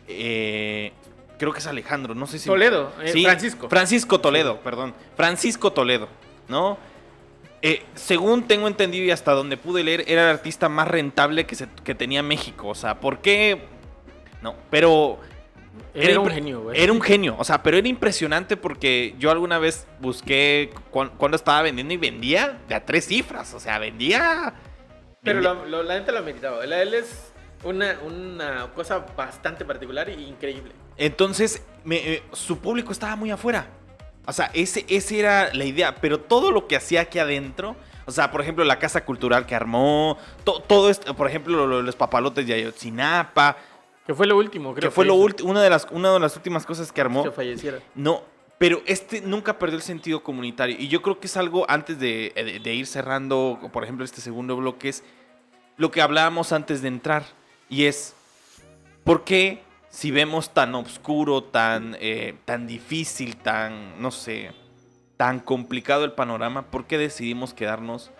[SPEAKER 1] Creo que es Alejandro, no sé si...
[SPEAKER 2] Toledo,
[SPEAKER 1] Sí,
[SPEAKER 2] Francisco.
[SPEAKER 1] Francisco Toledo, perdón. Francisco Toledo, ¿no? Según tengo entendido y hasta donde pude leer, era el artista más rentable que tenía México. O sea, ¿por qué? No, pero...
[SPEAKER 2] Era un genio, güey.
[SPEAKER 1] Era un genio, o sea, pero era impresionante porque yo alguna vez busqué cuando estaba vendiendo y vendía de a 3 cifras, o sea, vendía...
[SPEAKER 2] Pero la neta lo meritaba. Él es una cosa bastante particular e increíble.
[SPEAKER 1] Entonces, su público estaba muy afuera. O sea, ese era la idea, pero todo lo que hacía aquí adentro, o sea, por ejemplo, la casa cultural que armó, todo esto, por ejemplo, los papalotes de Ayotzinapa,
[SPEAKER 2] Que fue lo último, creo.
[SPEAKER 1] que fue una de las últimas cosas que armó.
[SPEAKER 2] Que falleciera.
[SPEAKER 1] No, pero nunca perdió el sentido comunitario. Y yo creo que es algo, antes de ir cerrando, por ejemplo, este segundo bloque, es lo que hablábamos antes de entrar. Y es, ¿por qué si vemos tan oscuro, tan difícil, no sé, tan complicado el panorama, por qué decidimos quedarnos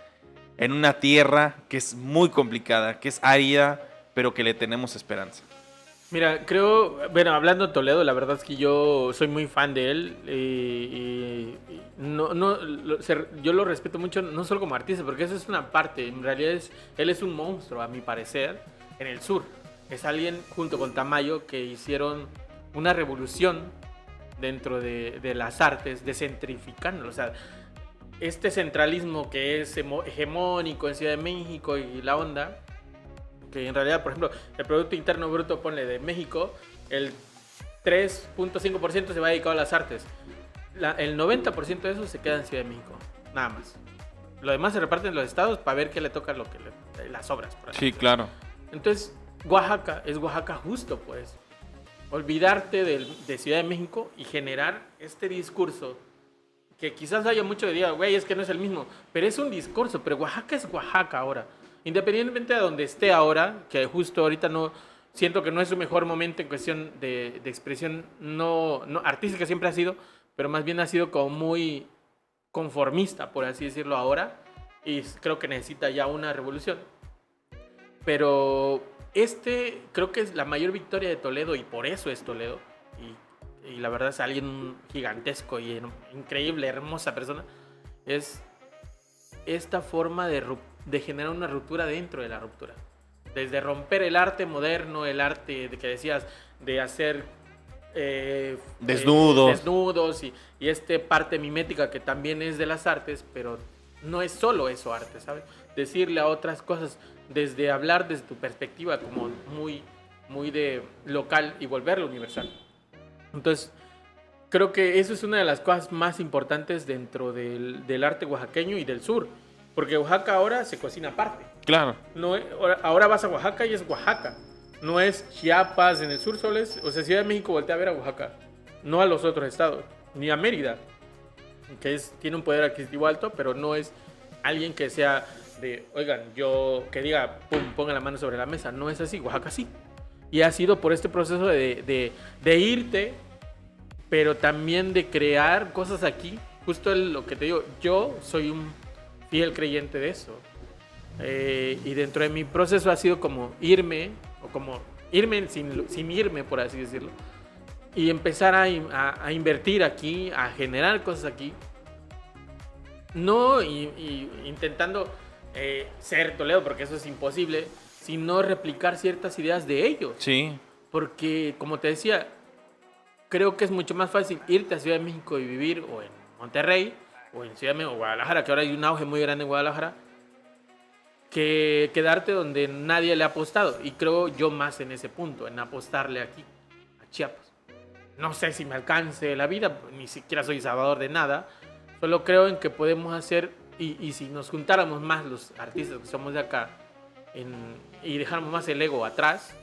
[SPEAKER 1] en una tierra que es muy complicada, que es árida, pero que le tenemos esperanza?
[SPEAKER 2] Mira, creo, bueno, hablando de Toledo, la verdad es que yo soy muy fan de él yo lo respeto mucho, no solo como artista, porque eso es una parte, en realidad él es un monstruo, a mi parecer, en el sur. Es alguien, junto con Tamayo, que hicieron una revolución dentro de las artes, descentrificándolo, o sea, este centralismo que es hegemónico en Ciudad de México y la onda, que en realidad, por ejemplo, el Producto Interno Bruto, ponle de México, el 3.5% se va dedicado a las artes. El 90% de eso se queda en Ciudad de México, nada más. Lo demás se reparte en los estados para ver qué le toca las obras. Por
[SPEAKER 1] Sí, claro.
[SPEAKER 2] Entonces, Oaxaca es Oaxaca justo, pues. Olvidarte de Ciudad de México y generar este discurso que quizás haya mucho de día, güey, es que no es el mismo, pero es un discurso, pero Oaxaca es Oaxaca ahora. Independientemente de donde esté ahora, que justo ahorita no siento que no es su mejor momento en cuestión de expresión no artística, siempre ha sido, pero más bien ha sido como muy conformista, por así decirlo ahora, y creo que necesita ya una revolución. Pero creo que es la mayor victoria de Toledo, y por eso es Toledo, y la verdad es alguien gigantesco y increíble, hermosa persona, es esta forma de generar una ruptura dentro de la ruptura. Desde romper el arte moderno, el arte de que decías, de hacer desnudos y parte mimética que también es de las artes, pero no es solo eso arte, ¿sabes? Decirle a otras cosas, desde hablar desde tu perspectiva como muy, muy de local y volverlo universal. Entonces, creo que eso es una de las cosas más importantes dentro del arte oaxaqueño y del sur. Porque Oaxaca ahora se cocina aparte.
[SPEAKER 1] Claro.
[SPEAKER 2] No, ahora vas a Oaxaca y es Oaxaca. No es Chiapas en el sur, solo es... O sea, Ciudad de México voltea a ver a Oaxaca. No a los otros estados. Ni a Mérida. Que tiene un poder adquisitivo alto, pero no es alguien que sea de... Oigan, que diga, pum, ponga la mano sobre la mesa. No es así. Oaxaca sí. Y ha sido por este proceso de irte, pero también de crear cosas aquí. Justo lo que te digo, yo soy un fiel creyente de eso. Y dentro de mi proceso ha sido como irme sin irme, por así decirlo, y empezar a invertir aquí, a generar cosas aquí. No intentando ser Toledo, porque eso es imposible, sino replicar ciertas ideas de ellos.
[SPEAKER 1] Sí.
[SPEAKER 2] Porque, como te decía, creo que es mucho más fácil irte a Ciudad de México y vivir o en Monterrey, o en Ciudad de México, o Guadalajara, que ahora hay un auge muy grande en Guadalajara, que quedarte donde nadie le ha apostado. Y creo yo más en ese punto, en apostarle aquí, a Chiapas. No sé si me alcance la vida, ni siquiera soy salvador de nada, solo creo en que podemos hacer, y si nos juntáramos más los artistas que somos de acá, y dejáramos más el ego atrás,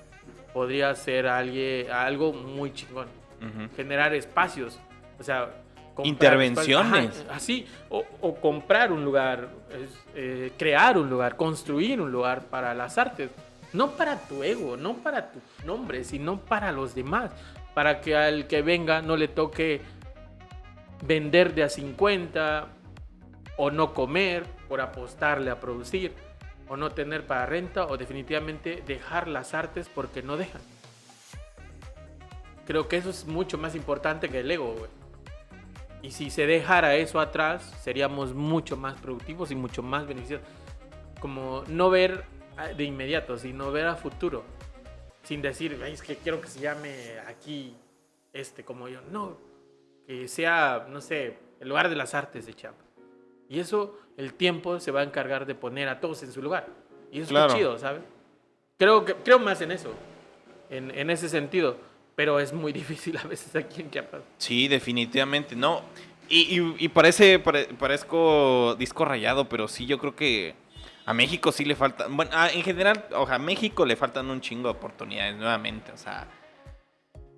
[SPEAKER 2] podría ser algo muy chingón.
[SPEAKER 1] Uh-huh.
[SPEAKER 2] Generar espacios, o sea,
[SPEAKER 1] intervenciones.
[SPEAKER 2] Así, o comprar un lugar, crear un lugar, construir un lugar para las artes. no para tu ego, no para tu nombre, sino para los demás. Para que al que venga no le toque vender de a 50 o no comer por apostarle a producir o no tener para renta o definitivamente dejar las artes porque no dejan. Creo que eso es mucho más importante que el ego, güey. Y si se dejara eso atrás, seríamos mucho más productivos y mucho más beneficiosos. Como no ver de inmediato, sino ver a futuro. Sin decir, es que quiero que se llame aquí como yo. No, que sea, no sé, el lugar de las artes de Chiapas. Y eso, el tiempo se va a encargar de poner a todos en su lugar. Y eso
[SPEAKER 1] Claro.
[SPEAKER 2] está chido, ¿sabes? Creo más en eso, en ese sentido. Pero es muy difícil a veces aquí en Chiapas.
[SPEAKER 1] Sí, definitivamente, no. Y parezco disco rayado, pero sí, yo creo que a México sí le falta. Bueno, en general, a México le faltan un chingo de oportunidades nuevamente, o sea.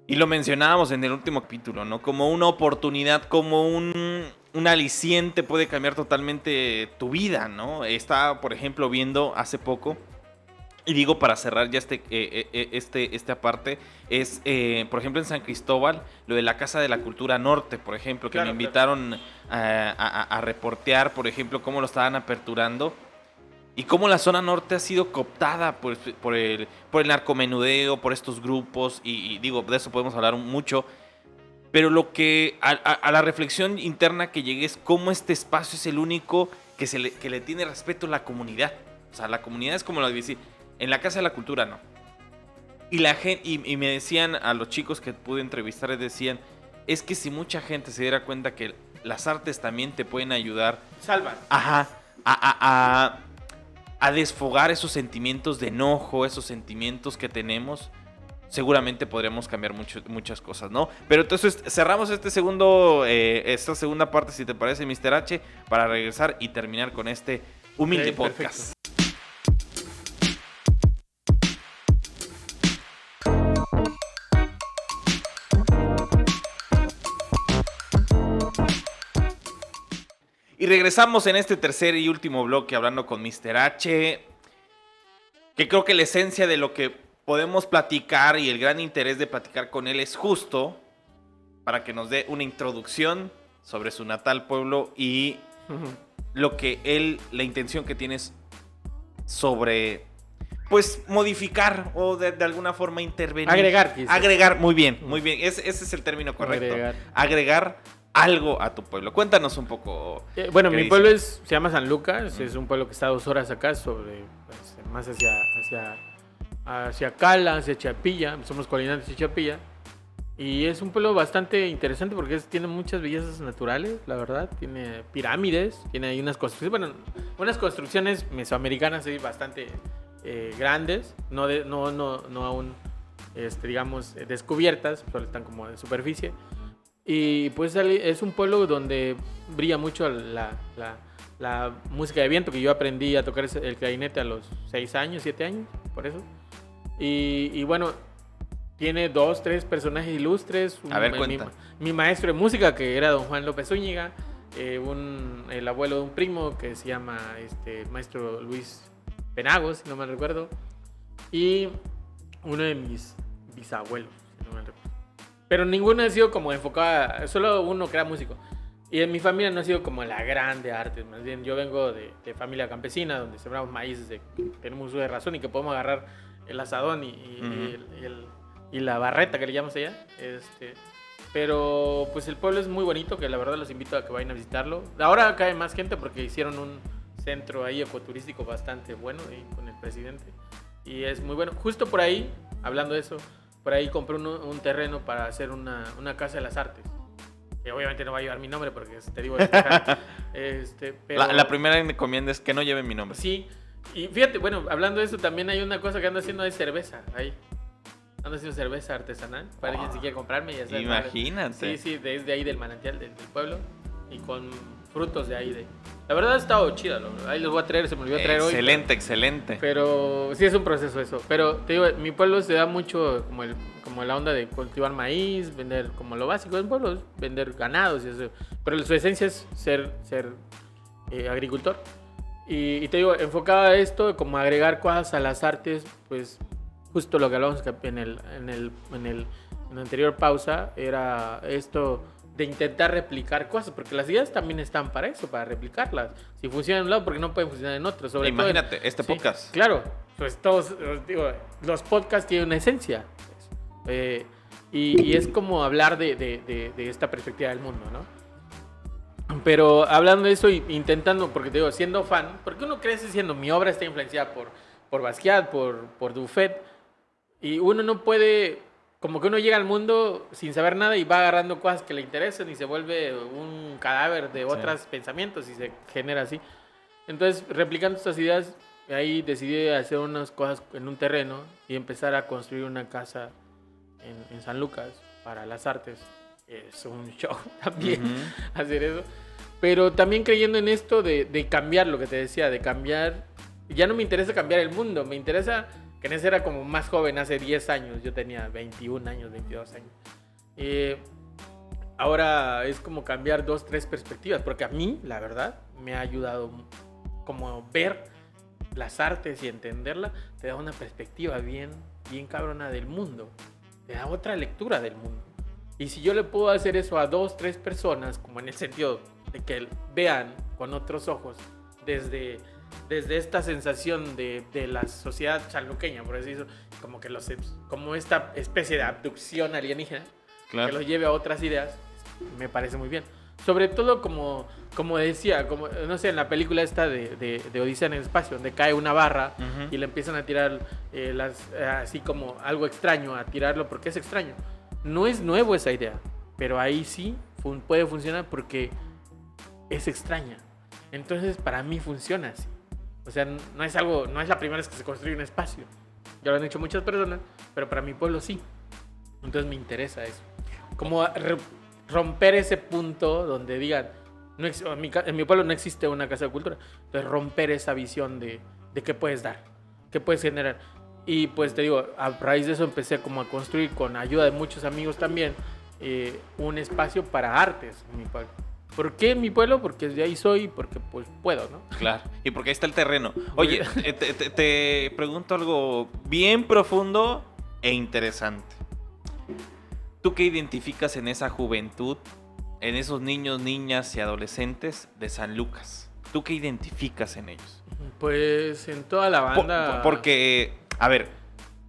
[SPEAKER 1] Y lo mencionábamos en el último capítulo, ¿no? Como una oportunidad, como un aliciente puede cambiar totalmente tu vida, ¿no? Estaba, por ejemplo, viendo hace poco. Y digo, para cerrar ya esta parte, es, por ejemplo, en San Cristóbal, lo de la Casa de la Cultura Norte, por ejemplo, que
[SPEAKER 2] Claro,
[SPEAKER 1] me invitaron a reportear, por ejemplo, cómo lo estaban aperturando. Y cómo la zona norte ha sido cooptada por el narcomenudeo, por estos grupos, y digo, de eso podemos hablar mucho. Pero lo que, a la reflexión interna que llegué es cómo este espacio es el único que le tiene respeto a la comunidad. O sea, la comunidad es como lo decir. En la Casa de la Cultura no. Y la gente, y me decían a los chicos que pude entrevistar, les decían, es que si mucha gente se diera cuenta que las artes también te pueden ayudar.
[SPEAKER 2] Salvan.
[SPEAKER 1] Ajá. A desfogar esos sentimientos de enojo, esos sentimientos que tenemos, seguramente podremos cambiar muchas cosas, ¿no? Pero entonces cerramos esta segunda parte, si te parece, Mr. H, para regresar y terminar con este humilde podcast.
[SPEAKER 2] Perfecto.
[SPEAKER 1] Y regresamos en este tercer y último bloque hablando con Mr. H, que creo que la esencia de lo que podemos platicar y el gran interés de platicar con él es justo para que nos dé una introducción sobre su natal pueblo y lo que la intención que tienes sobre, pues, modificar o de alguna forma intervenir.
[SPEAKER 2] Agregar, quizás.
[SPEAKER 1] Agregar, muy bien. Ese es el término correcto. Agregar algo a tu pueblo. Cuéntanos un poco.
[SPEAKER 2] Bueno, mi pueblo se llama San Lucas, es un pueblo que está a 2 horas acá, más hacia Cala, hacia Chapilla, somos colindantes de Chapilla, y es un pueblo bastante interesante porque tiene muchas bellezas naturales, la verdad, tiene pirámides, tiene ahí unas construcciones mesoamericanas ahí bastante grandes, no aún, digamos, descubiertas, solo están como de superficie. Y pues es un pueblo donde brilla mucho la música de viento, que yo aprendí a tocar el clarinete a los 6 años, 7 años, por eso. Y bueno, tiene 2, 3 personajes ilustres.
[SPEAKER 1] A ver, cuenta.
[SPEAKER 2] Mi maestro de música, que era don Juan López Zúñiga, el abuelo de un primo que se llama maestro Luis Penagos, si no me recuerdo, y uno de mis bisabuelos, si no me recuerdo. Pero ninguno ha sido como enfocado, solo uno que era músico. Y en mi familia no ha sido como la grande arte, más bien yo vengo de familia campesina, donde sembramos maíz, tenemos uso de razón y que podemos agarrar el asadón y la barreta que le llamamos allá. Pero pues el pueblo es muy bonito, que la verdad los invito a que vayan a visitarlo. Ahora cae más gente porque hicieron un centro ahí ecoturístico bastante bueno ahí con el presidente. Y es muy bueno. Justo por ahí, hablando de eso, por ahí compré un terreno para hacer una casa de las artes. Que obviamente no va a llevar mi nombre porque te digo... pero...
[SPEAKER 1] La primera encomienda es que no lleve mi nombre.
[SPEAKER 2] Sí, y fíjate, bueno, hablando de eso, también hay una cosa que ando haciendo de cerveza ahí. Ando haciendo cerveza artesanal para quien se quiera comprarme y hacer.
[SPEAKER 1] Imagínate.
[SPEAKER 2] Sí, desde ahí del manantial del pueblo y con frutos de ahí. La verdad ha estado chida, ahí los voy a traer, se me olvidó traer hoy.
[SPEAKER 1] Excelente.
[SPEAKER 2] Pero sí es un proceso eso. Pero te digo, mi pueblo se da mucho como la onda de cultivar maíz, vender como lo básico del pueblo, vender ganados y eso. Pero su esencia es ser agricultor. Y te digo, enfocado a esto, como agregar cosas a las artes, pues justo lo que hablamos en la anterior pausa, era esto de intentar replicar cosas, porque las ideas también están para eso, para replicarlas. Si funcionan en un lado, porque no pueden funcionar en otro. Sobre
[SPEAKER 1] Imagínate,
[SPEAKER 2] todo
[SPEAKER 1] este podcast.
[SPEAKER 2] Claro, pues todos, digo, los podcasts tienen una esencia. Y es como hablar de esta perspectiva del mundo, ¿no? Pero hablando de eso, intentando, porque te digo, siendo fan, porque uno crece siendo, mi obra está influenciada por Basquiat, por Dufet, y uno no puede, como que uno llega al mundo sin saber nada y va agarrando cosas que le interesan y se vuelve un cadáver de otros pensamientos y se genera así. Entonces, replicando estas ideas, ahí decidí hacer unas cosas en un terreno y empezar a construir una casa en San Lucas para las artes. Es un show también hacer eso. Pero también creyendo en esto de cambiar lo que te decía, de cambiar. Ya no me interesa cambiar el mundo, me interesa que en ese era como más joven, hace 10 años. Yo tenía 21 años, 22 años. Ahora es como cambiar 2, 3 perspectivas, porque a mí, la verdad, me ha ayudado como ver las artes y entenderla, te da una perspectiva bien cabrona del mundo, te da otra lectura del mundo. Y si yo le puedo hacer eso a 2, 3 personas, como en el sentido de que vean con otros ojos desde esta sensación de la sociedad sanluqueña, por decirlo, como esta especie de abducción alienígena, claro, que los lleve a otras ideas, me parece muy bien. Sobre todo como decía, no sé, en la película esta de Odisea en el espacio, donde cae una barra y le empiezan a tirar así como algo extraño, a tirarlo porque es extraño. No es nuevo esa idea, pero ahí sí puede funcionar porque es extraña. Entonces para mí funciona así. O sea, no es la primera vez que se construye un espacio. Ya lo han hecho muchas personas, pero para mi pueblo sí. Entonces me interesa eso. Como romper ese punto donde digan, en mi pueblo no existe una casa de cultura. Entonces romper esa visión de qué puedes dar, qué puedes generar. Y pues te digo, a raíz de eso empecé como a construir, con ayuda de muchos amigos también, un espacio para artes en mi pueblo. ¿Por qué en mi pueblo? Porque de ahí soy, porque pues puedo, ¿no?
[SPEAKER 1] Claro, y porque ahí está el terreno. Oye, te pregunto algo bien profundo e interesante. ¿Tú qué identificas en esa juventud, en esos niños, niñas y adolescentes de San Lucas? ¿Tú qué identificas en ellos?
[SPEAKER 2] Pues en toda la banda...
[SPEAKER 1] Porque, a ver,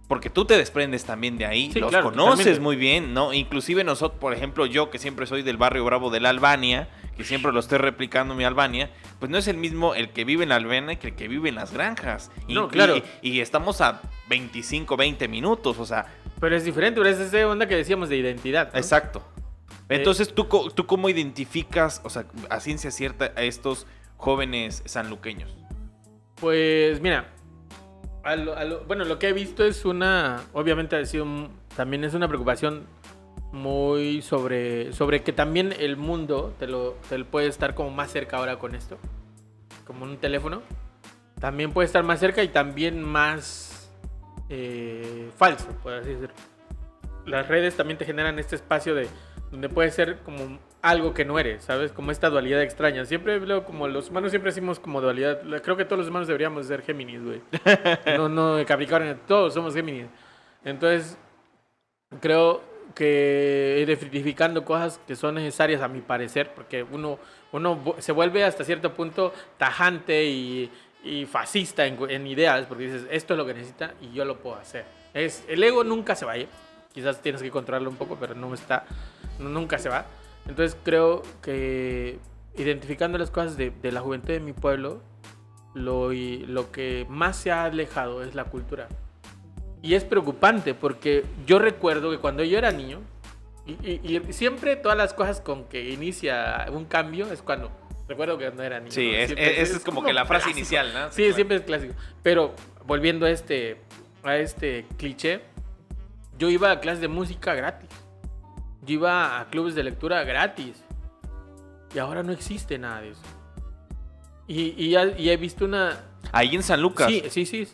[SPEAKER 1] porque tú te desprendes también de ahí,
[SPEAKER 2] sí,
[SPEAKER 1] los
[SPEAKER 2] claro,
[SPEAKER 1] conoces
[SPEAKER 2] totalmente.
[SPEAKER 1] muy bien, ¿no? Inclusive nosotros, por ejemplo, yo que siempre soy del barrio Bravo de la Albania, que siempre lo estoy replicando mi Albania, pues no es el mismo el que vive en la Albania que el que vive en las granjas.
[SPEAKER 2] No, claro.
[SPEAKER 1] Y estamos a 25, 20 minutos, o sea...
[SPEAKER 2] Pero es diferente, pero es esa onda que decíamos de identidad, ¿no?
[SPEAKER 1] Exacto. Entonces, ¿tú cómo identificas, o sea, a ciencia cierta, a estos jóvenes sanluqueños?
[SPEAKER 2] Pues mira, bueno, lo que he visto es obviamente ha sido también es una preocupación muy sobre que también el mundo te lo puede estar como más cerca ahora con esto, como un teléfono, también puede estar más cerca y también más falso, por así decirlo. Las redes también te generan este espacio donde puede ser como algo que no eres, ¿sabes? Como esta dualidad extraña. Siempre veo como los humanos siempre decimos como dualidad. Creo que todos los humanos deberíamos ser Géminis, güey. No Capricornio, todos somos Géminis. Entonces, creo que identificando cosas que son necesarias a mi parecer, porque uno se vuelve hasta cierto punto tajante y fascista en ideas, porque dices, esto es lo que necesita y yo lo puedo hacer. El ego nunca se va a ir. Quizás tienes que controlarlo un poco, pero nunca se va. Entonces creo que identificando las cosas de la juventud de mi pueblo, lo que más se ha alejado es la cultura. Y es preocupante porque yo recuerdo que cuando yo era niño, y siempre todas las cosas con que inicia un cambio es cuando... Recuerdo que cuando era niño.
[SPEAKER 1] Sí,
[SPEAKER 2] ¿no?
[SPEAKER 1] es como que la frase
[SPEAKER 2] clásico.
[SPEAKER 1] inicial, ¿no?
[SPEAKER 2] Sí, siempre es clásico. Pero volviendo a este cliché, yo iba a clases de música gratis. Yo iba a clubes de lectura gratis. Y ahora no existe nada de eso. Y he visto una...
[SPEAKER 1] Ahí en San Lucas.
[SPEAKER 2] Sí.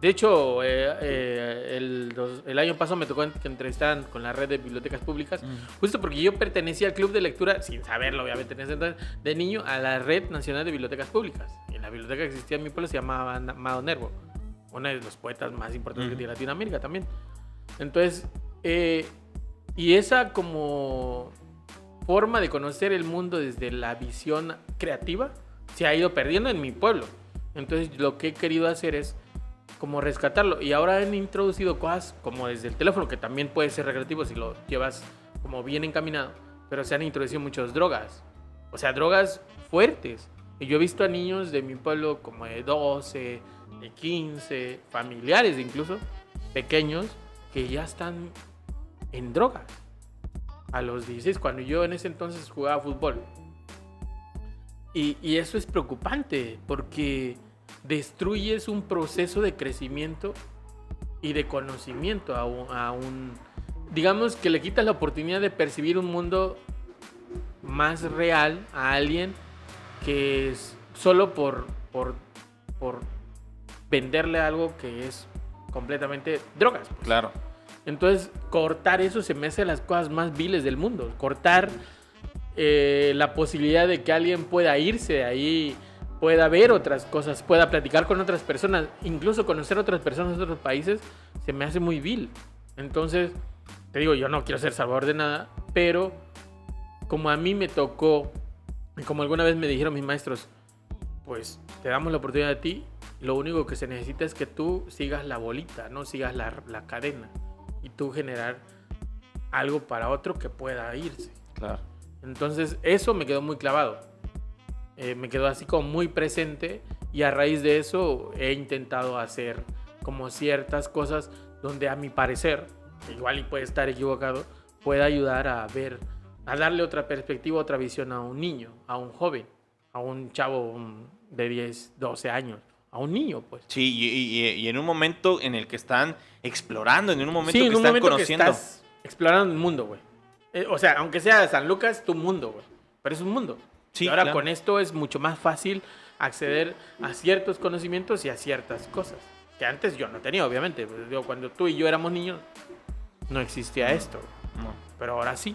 [SPEAKER 2] De hecho, el año pasado me tocó que entrevistaran con la red de bibliotecas públicas, justo porque yo pertenecía al club de lectura, sin saberlo obviamente en ese entonces, de niño, a la Red Nacional de Bibliotecas Públicas. Y la biblioteca que existía en mi pueblo se llamaba Amado Nervo, uno de los poetas más importantes que tiene Latinoamérica también. Entonces, y esa como forma de conocer el mundo desde la visión creativa se ha ido perdiendo en mi pueblo. Entonces, lo que he querido hacer es como rescatarlo. Y ahora han introducido cosas como desde el teléfono, que también puede ser recreativo si lo llevas como bien encaminado, pero se han introducido muchas drogas. O sea, drogas fuertes. Y yo he visto a niños de mi pueblo como de 12, de 15, familiares incluso, pequeños, que ya están en drogas. A los 16, cuando yo en ese entonces jugaba fútbol. Y eso es preocupante, porque destruyes un proceso de crecimiento y de conocimiento a un... Digamos que le quitas la oportunidad de percibir un mundo más real a alguien que es solo por venderle algo que es completamente drogas. Pues.
[SPEAKER 1] Claro.
[SPEAKER 2] Entonces, cortar eso se me hace las cosas más viles del mundo. Cortar la posibilidad de que alguien pueda irse de ahí, pueda ver otras cosas, pueda platicar con otras personas, incluso conocer otras personas de otros países, se me hace muy vil. Entonces, te digo, yo no quiero ser salvador de nada, pero como a mí me tocó, y como alguna vez me dijeron mis maestros, pues te damos la oportunidad a ti, lo único que se necesita es que tú sigas la bolita, no sigas la cadena, y tú generar algo para otro que pueda irse.
[SPEAKER 1] Claro.
[SPEAKER 2] Entonces, eso me quedó muy clavado. Me quedó así como muy presente, y a raíz de eso he intentado hacer como ciertas cosas donde a mi parecer, igual y puede estar equivocado, pueda ayudar a ver, a darle otra perspectiva, otra visión a un niño, a un joven, a un chavo de 10, 12 años, a un niño, pues.
[SPEAKER 1] Sí, y en un momento en el que están explorando, en un momento
[SPEAKER 2] sí,
[SPEAKER 1] que
[SPEAKER 2] en un
[SPEAKER 1] están
[SPEAKER 2] momento
[SPEAKER 1] conociendo.
[SPEAKER 2] que estás explorando el mundo, güey. O sea, aunque sea San Lucas, tu mundo, güey. Pero es un mundo.
[SPEAKER 1] Sí,
[SPEAKER 2] y ahora
[SPEAKER 1] claro.
[SPEAKER 2] con esto es mucho más fácil acceder a ciertos conocimientos y a ciertas cosas. Que antes yo no tenía, obviamente. Digo, cuando tú y yo éramos niños, no existía esto.
[SPEAKER 1] No.
[SPEAKER 2] Pero ahora sí.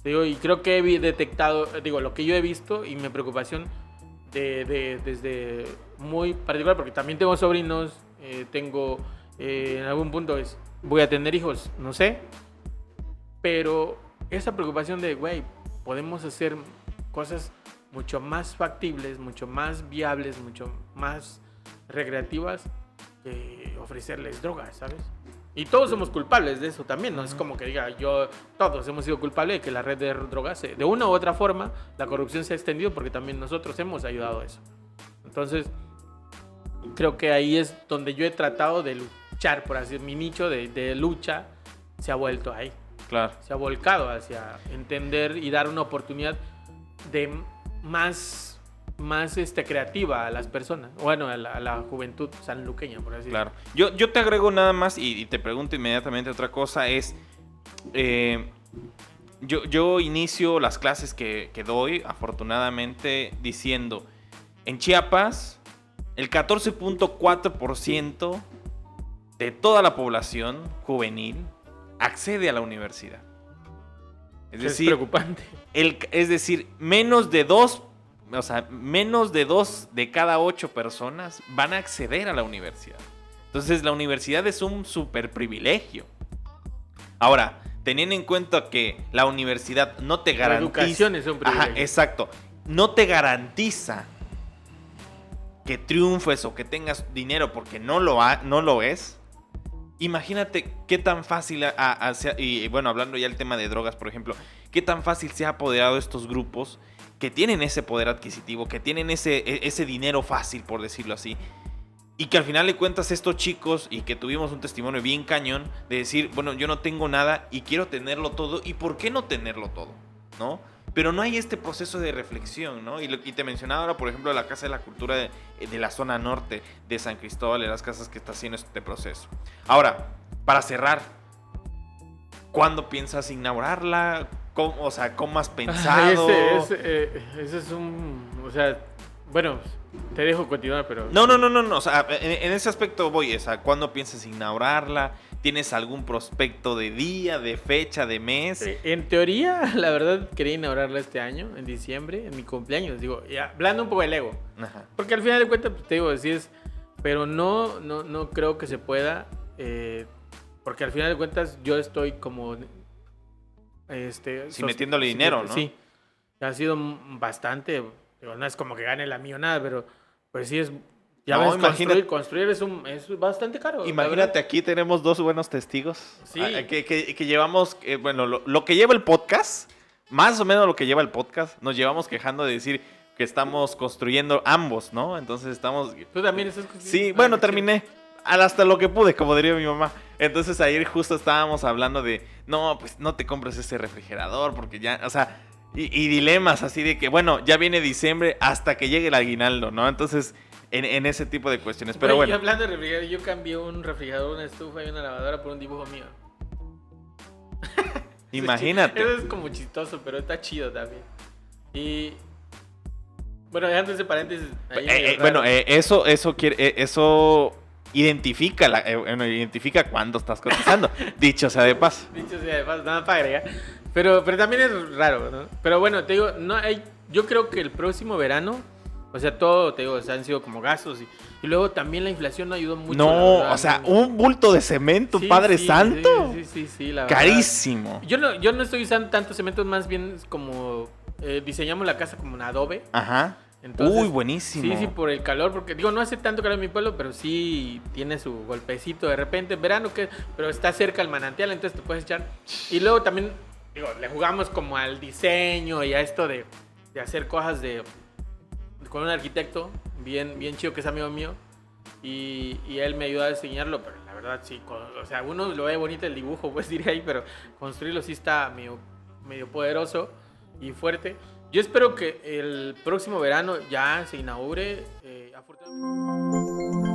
[SPEAKER 2] Digo, y creo que he detectado, digo, lo que yo he visto y mi preocupación desde muy particular, porque también tengo sobrinos, tengo, en algún punto voy a tener hijos, no sé. Pero esa preocupación de, güey, podemos hacer cosas mucho más factibles, mucho más viables, mucho más recreativas que ofrecerles drogas, ¿sabes? Y todos somos culpables de eso también, no es como que diga todos hemos sido culpables de que la red de drogas, de una u otra forma, la corrupción se ha extendido porque también nosotros hemos ayudado a eso. Entonces, creo que ahí es donde yo he tratado de luchar, por así decirlo, mi nicho de lucha se ha vuelto ahí.
[SPEAKER 1] Claro.
[SPEAKER 2] Se ha volcado hacia entender y dar una oportunidad de más creativa a las personas, bueno, a la juventud sanluqueña, por así
[SPEAKER 1] Claro. Yo te agrego nada más y te pregunto inmediatamente otra cosa, es yo inicio las clases que doy, afortunadamente, diciendo, en Chiapas, el 14.4% de toda la población juvenil accede a la universidad. Es decir,
[SPEAKER 2] preocupante.
[SPEAKER 1] Es decir, menos de 2 de cada 8 personas van a acceder a la universidad. Entonces, la universidad es un súper privilegio. Ahora, teniendo en cuenta que la universidad no te garantiza...
[SPEAKER 2] La educación es un privilegio.
[SPEAKER 1] Ajá, exacto. No te garantiza que triunfes o que tengas dinero porque no lo es. Imagínate qué tan fácil, y bueno, hablando ya del tema de drogas, por ejemplo, qué tan fácil se ha apoderado estos grupos que tienen ese poder adquisitivo, que tienen ese dinero fácil, por decirlo así, y que al final de cuentas estos chicos, y que tuvimos un testimonio bien cañón, de decir, bueno, yo no tengo nada y quiero tenerlo todo, ¿y por qué no tenerlo todo? ¿No? Pero no hay este proceso de reflexión, ¿no? Y te mencionaba ahora, por ejemplo, la Casa de la Cultura de la zona norte de San Cristóbal, de las casas que está haciendo este proceso. Ahora, para cerrar, ¿cuándo piensas inaugurarla? ¿Cómo has pensado?
[SPEAKER 2] Ese es o sea, Bueno, te dejo continuar, pero...
[SPEAKER 1] No. O sea, en ese aspecto voy. O sea, ¿cuándo piensas inaugurarla? ¿Tienes algún prospecto de día, de fecha, de mes?
[SPEAKER 2] En teoría, la verdad, quería inaugurarla este año, en diciembre, en mi cumpleaños. Digo, ya, hablando un poco del ego.
[SPEAKER 1] Ajá.
[SPEAKER 2] Porque al final de cuentas, pues, te digo, así es. Pero no creo que se pueda. Porque al final de cuentas, yo estoy como...
[SPEAKER 1] Sí, metiéndole dinero, ¿no?
[SPEAKER 2] Sí. Ha sido bastante... Digo, no es como que gane la millonada, pero pues sí es... Ya
[SPEAKER 1] No,
[SPEAKER 2] ves, construir es bastante caro.
[SPEAKER 1] Imagínate, aquí tenemos 2 buenos testigos.
[SPEAKER 2] Sí.
[SPEAKER 1] Que llevamos, bueno, lo que lleva el podcast, más o menos lo que lleva el podcast, nos llevamos quejando de decir que estamos construyendo ambos, ¿no? Entonces estamos...
[SPEAKER 2] ¿Tú también estás construyendo?
[SPEAKER 1] Sí, bueno, terminé. Hasta lo que pude, como diría mi mamá. Entonces ayer justo estábamos hablando de, no, pues no te compres ese refrigerador porque ya, o sea, y dilemas así de que, bueno, ya viene diciembre hasta que llegue el aguinaldo, ¿no? Entonces... En ese tipo de cuestiones, pero bueno.
[SPEAKER 2] Y hablando de refrigerador, yo cambié un refrigerador, una estufa y una lavadora por un dibujo mío.
[SPEAKER 1] Imagínate.
[SPEAKER 2] Eso es como chistoso, pero está chido también. Y... Bueno, dejando ese paréntesis...
[SPEAKER 1] Eso identifica, identifica cuándo estás cotizando. Dicho sea de paso.
[SPEAKER 2] Dicho sea de paso, nada para agregar. Pero también es raro, ¿no? Pero bueno, te digo, yo creo que el próximo verano... O sea, todo, te digo, o sea, han sido como gastos y luego también la inflación no ayudó mucho.
[SPEAKER 1] No, o sea, un bulto de cemento, sí, Padre Santo.
[SPEAKER 2] Sí, la verdad.
[SPEAKER 1] Carísimo.
[SPEAKER 2] Yo no estoy usando tanto cemento, más bien es como diseñamos la casa como un adobe.
[SPEAKER 1] Ajá.
[SPEAKER 2] Entonces,
[SPEAKER 1] uy, buenísimo.
[SPEAKER 2] Sí, por el calor, porque digo, no hace tanto calor en mi pueblo, pero sí tiene su golpecito de repente, en verano, pero está cerca el manantial, entonces te puedes echar. Y luego también, digo, le jugamos como al diseño y a esto de hacer cosas con un arquitecto bien chido que es amigo mío y él me ayudó a diseñarlo, pero la verdad sí, o sea, uno lo ve bonito el dibujo, pues diría ahí, pero construirlo sí está medio poderoso y fuerte. Yo espero que el próximo verano ya se inaugure, afortunadamente.